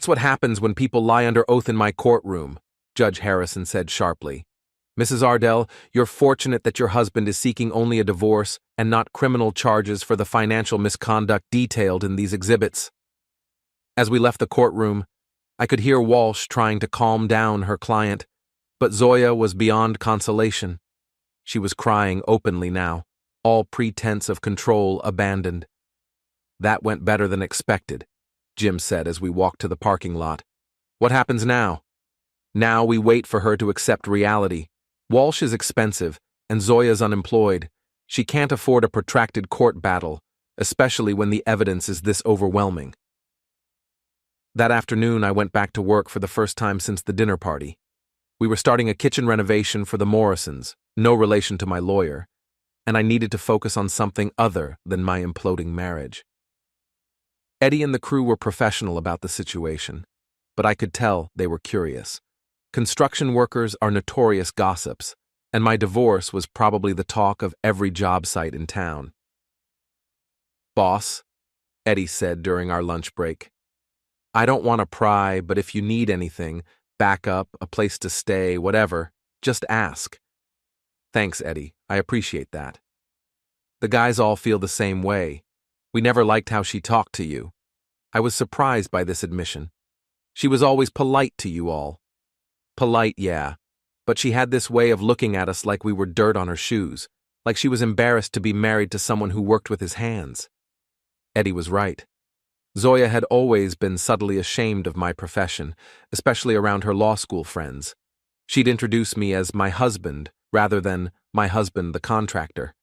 [SPEAKER 1] what happens when people lie under oath in my courtroom," Judge Harrison said sharply. "Mrs. Ardell, you're fortunate that your husband is seeking only a divorce and not criminal charges for the financial misconduct detailed in these exhibits." As we left the courtroom, I could hear Walsh trying to calm down her client, but Zoya was beyond consolation. She was crying openly now, all pretense of control abandoned. "That went better than expected," Jim said as we walked to the parking lot. "What happens now?" "Now we wait for her to accept reality. Walsh is expensive, and Zoya's unemployed. She can't afford a protracted court battle, especially when the evidence is this overwhelming." That afternoon, I went back to work for the first time since the dinner party. We were starting a kitchen renovation for the Morrisons, no relation to my lawyer, and I needed to focus on something other than my imploding marriage. Eddie and the crew were professional about the situation, but I could tell they were curious. Construction workers are notorious gossips, and my divorce was probably the talk of every job site in town. "Boss," Eddie said during our lunch break, "I don't want to pry, but if you need anything, backup, a place to stay, whatever, just ask." "Thanks, Eddie. I appreciate that." "The guys all feel the same way. We never liked how she talked to you." I was surprised by this admission. "She was always polite to you all." "Polite, yeah, but she had this way of looking at us like we were dirt on her shoes, like she was embarrassed to be married to someone who worked with his hands." Eddie was right. Zoya had always been subtly ashamed of my profession, especially around her law school friends. She'd introduce me as my husband rather than my husband the contractor,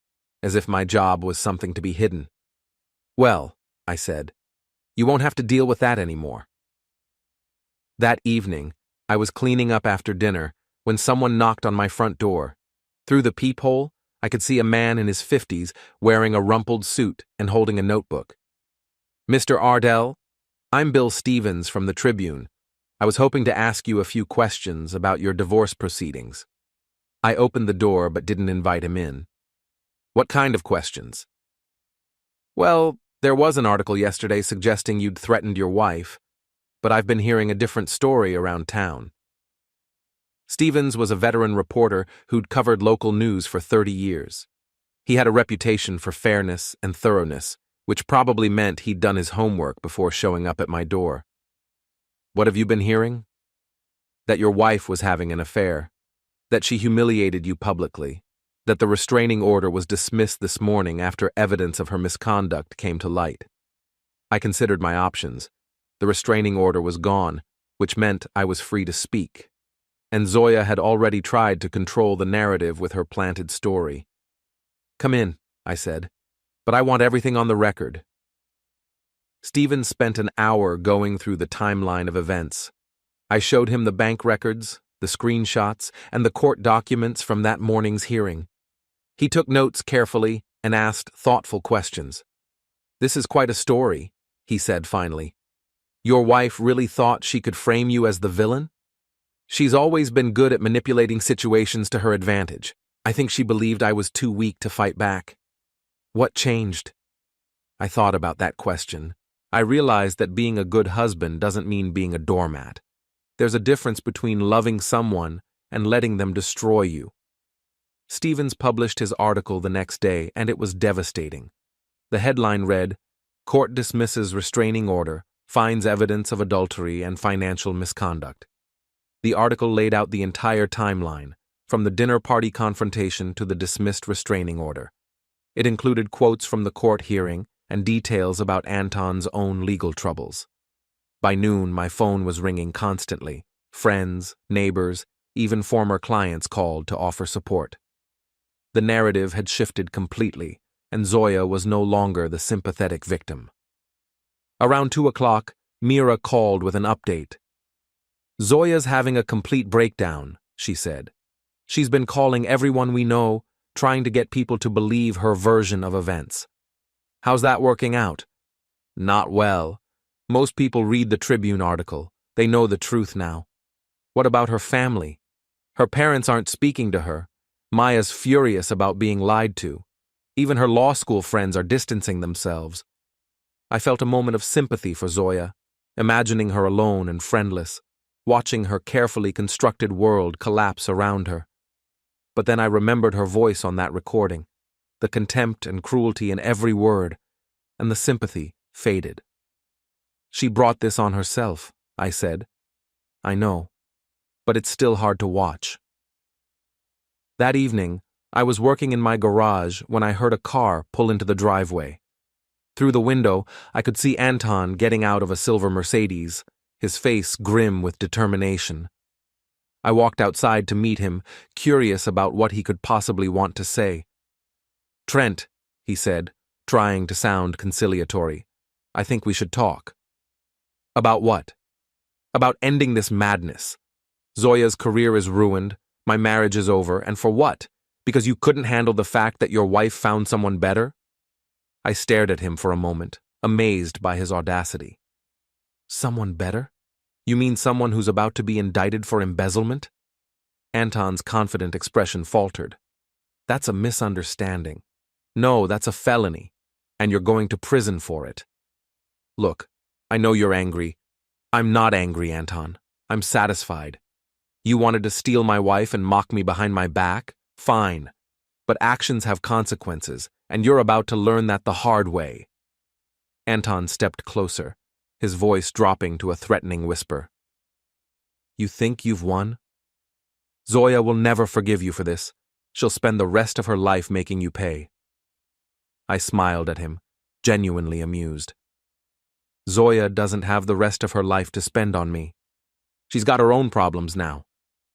[SPEAKER 1] as if my job was something to be hidden. "Well," I said, "you won't have to deal with that anymore." That evening, I was cleaning up after dinner when someone knocked on my front door. Through the peephole, I could see a man in his 50s wearing a rumpled suit and holding a notebook. "Mr. Ardell, I'm Bill Stevens from the Tribune. I was hoping to ask you a few questions about your divorce proceedings." I opened the door but didn't invite him in. "What kind of questions?" "Well, there was an article yesterday suggesting you'd threatened your wife, but I've been hearing a different story around town." Stevens was a veteran reporter who'd covered local news for 30 years. He had a reputation for fairness and thoroughness, which probably meant he'd done his homework before showing up at my door. "What have you been hearing?" "That your wife was having an affair. That she humiliated you publicly. That the restraining order was dismissed this morning after evidence of her misconduct came to light." I considered my options. The restraining order was gone, which meant I was free to speak. and Zoya had already tried to control the narrative with her planted story. "Come in," I said, "but I want everything on the record." Stephen spent an hour going through the timeline of events. I showed him the bank records, the screenshots, and the court documents from that morning's hearing. He took notes carefully and asked thoughtful questions. "This is quite a story," he said finally. "Your wife really thought she could frame you as the villain? She's always been good at manipulating situations to her advantage. I think she believed I was too weak to fight back." "What changed?" I thought about that question. I realized that being a good husband doesn't mean being a doormat. There's a difference between loving someone and letting them destroy you. Stevens published his article the next day, and it was devastating. The headline read, "Court dismisses restraining order, finds evidence of adultery and financial misconduct." The article laid out the entire timeline, from the dinner party confrontation to the dismissed restraining order. It included quotes from the court hearing and details about Anton's own legal troubles. By noon, my phone was ringing constantly. Friends, neighbors, even former clients called to offer support. The narrative had shifted completely, and Zoya was no longer the sympathetic victim. Around 2 o'clock, Mira called with an update. "Zoya's having a complete breakdown," she said. "She's been calling everyone we know, trying to get people to believe her version of events." "How's that working out?" "Not well. Most people read the Tribune article. They know the truth now." "What about her family?" "Her parents aren't speaking to her. Maya's furious about being lied to. Even her law school friends are distancing themselves." I felt a moment of sympathy for Zoya, imagining her alone and friendless, watching her carefully constructed world collapse around her. But then I remembered her voice on that recording, the contempt and cruelty in every word, and the sympathy faded. "She brought this on herself," I said. "I know, but it's still hard to watch." That evening, I was working in my garage when I heard a car pull into the driveway. Through the window, I could see Anton getting out of a silver Mercedes, his face grim with determination. I walked outside to meet him, curious about what he could possibly want to say. "Trent," he said, trying to sound conciliatory, "I think we should talk." "About what?" "About ending this madness. Zoya's career is ruined, my marriage is over, and for what? Because you couldn't handle the fact that your wife found someone better?" I stared at him for a moment, amazed by his audacity. "Someone better? You mean someone who's about to be indicted for embezzlement?" Anton's confident expression faltered. "That's a misunderstanding. No, that's a felony, and you're going to prison for it." "Look, I know you're angry. I'm not angry, Anton. I'm satisfied. You wanted to steal my wife and mock me behind my back? Fine. But actions have consequences, and you're about to learn that the hard way." Anton stepped closer, his voice dropping to a threatening whisper. "You think you've won? Zoya will never forgive you for this. She'll spend the rest of her life making you pay." I smiled at him, genuinely amused. "Zoya doesn't have the rest of her life to spend on me. She's got her own problems now.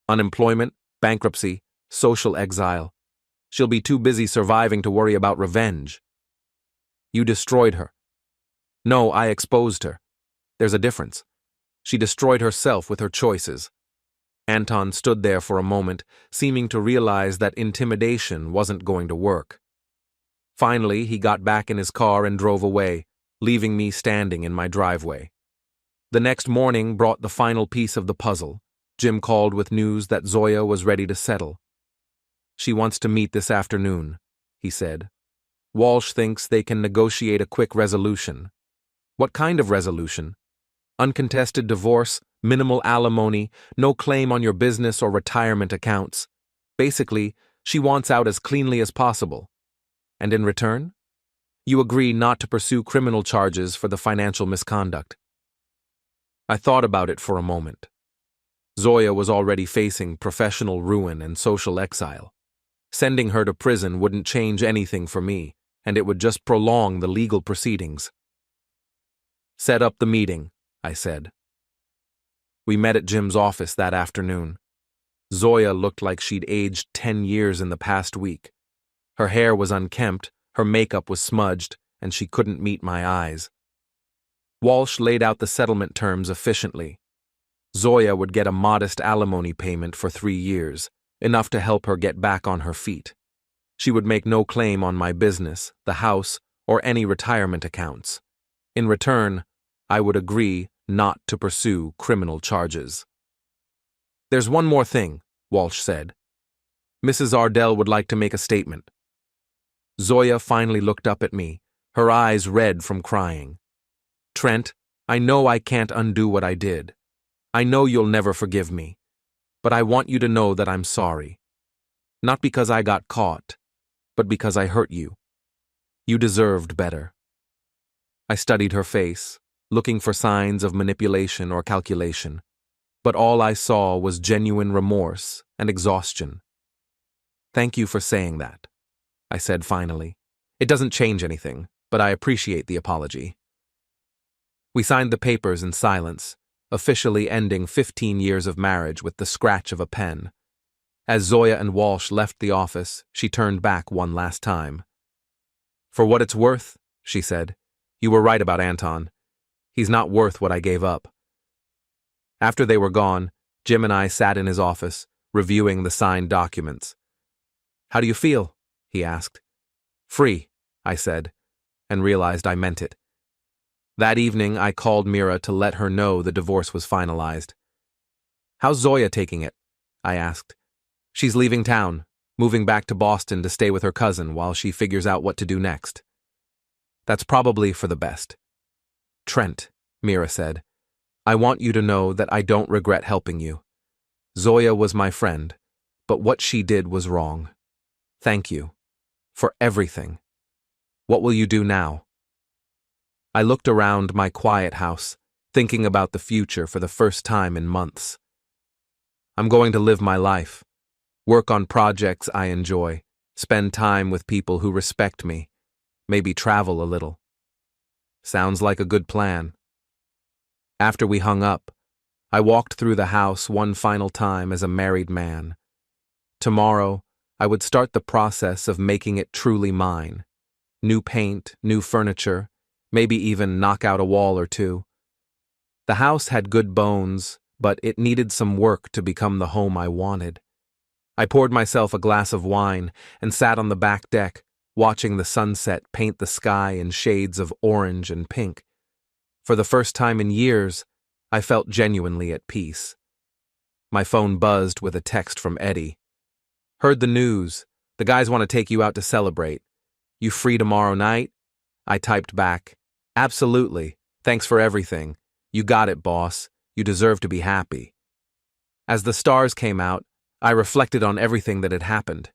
[SPEAKER 1] Unemployment, bankruptcy, social exile. She'll be too busy surviving to worry about revenge." "You destroyed her." "No, I exposed her. There's a difference. She destroyed herself with her choices." Anton stood there for a moment, seeming to realize that intimidation wasn't going to work. Finally, he got back in his car and drove away, leaving me standing in my driveway. The next morning brought the final piece of the puzzle. Jim called with news that Zoya was ready to settle. "She wants to meet this afternoon," he said. "Walsh thinks they can negotiate a quick resolution." "What kind of resolution?" "Uncontested divorce, minimal alimony, no claim on your business or retirement accounts. Basically, she wants out as cleanly as possible." "And in return?" "You agree not to pursue criminal charges for the financial misconduct." I thought about it for a moment. Zoya was already facing professional ruin and social exile. Sending her to prison wouldn't change anything for me, and it would just prolong the legal proceedings. "Set up the meeting," I said. We met at Jim's office that afternoon. Zoya looked like she'd aged 10 years in the past week. Her hair was unkempt, her makeup was smudged, and she couldn't meet my eyes. Walsh laid out the settlement terms efficiently. Zoya would get a modest alimony payment for 3 years, enough to help her get back on her feet. She would make no claim on my business, the house, or any retirement accounts. In return, I would agree not to pursue criminal charges. "There's one more thing," Walsh said. "Mrs. Ardell would like to make a statement." Zoya finally looked up at me, her eyes red from crying. "Trent, I know I can't undo what I did. I know you'll never forgive me. But I want you to know that I'm sorry. Not because I got caught, but because I hurt you. You deserved better." I studied her face, looking for signs of manipulation or calculation, but all I saw was genuine remorse and exhaustion. "Thank you for saying that," I said finally. "It doesn't change anything, but I appreciate the apology." We signed the papers in silence, officially ending 15 years of marriage with the scratch of a pen. As Zoya and Walsh left the office, she turned back one last time. "For what it's worth," she said, "you were right about Anton. He's not worth what I gave up." After they were gone, Jim and I sat in his office, reviewing the signed documents. "How do you feel?" he asked. "Free," I said, and realized I meant it. That evening, I called Mira to let her know the divorce was finalized. "How's Zoya taking it?" I asked. "She's leaving town, moving back to Boston to stay with her cousin while she figures out what to do next." "That's probably for the best." "Trent," Mira said, "I want you to know that I don't regret helping you. Zoya was my friend, but what she did was wrong. Thank you. For everything. What will you do now?" I looked around my quiet house, thinking about the future for the first time in months. "I'm going to live my life, work on projects I enjoy, spend time with people who respect me, maybe travel a little." Sounds like a good plan. After we hung up, I walked through the house one final time as a married man. Tomorrow, I would start the process of making it truly mine. New paint, new furniture, maybe even knock out a wall or two. The house had good bones, but it needed some work to become the home I wanted. I poured myself a glass of wine and sat on the back deck, watching the sunset paint the sky in shades of orange and pink. For the first time in years, I felt genuinely at peace. My phone buzzed with a text from Eddie. "Heard the news. The guys want to take you out to celebrate. You free tomorrow night?" I typed back, "Absolutely. Thanks for everything. You got it, boss. You deserve to be happy." As the stars came out, I reflected on everything that had happened.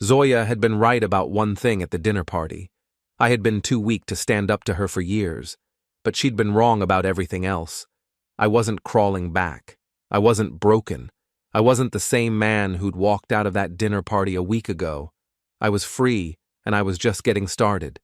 [SPEAKER 1] Zoya had been right about one thing at the dinner party. I had been too weak to stand up to her for years, but she'd been wrong about everything else. I wasn't crawling back. I wasn't broken. I wasn't the same man who'd walked out of that dinner party a week ago. I was free, and I was just getting started.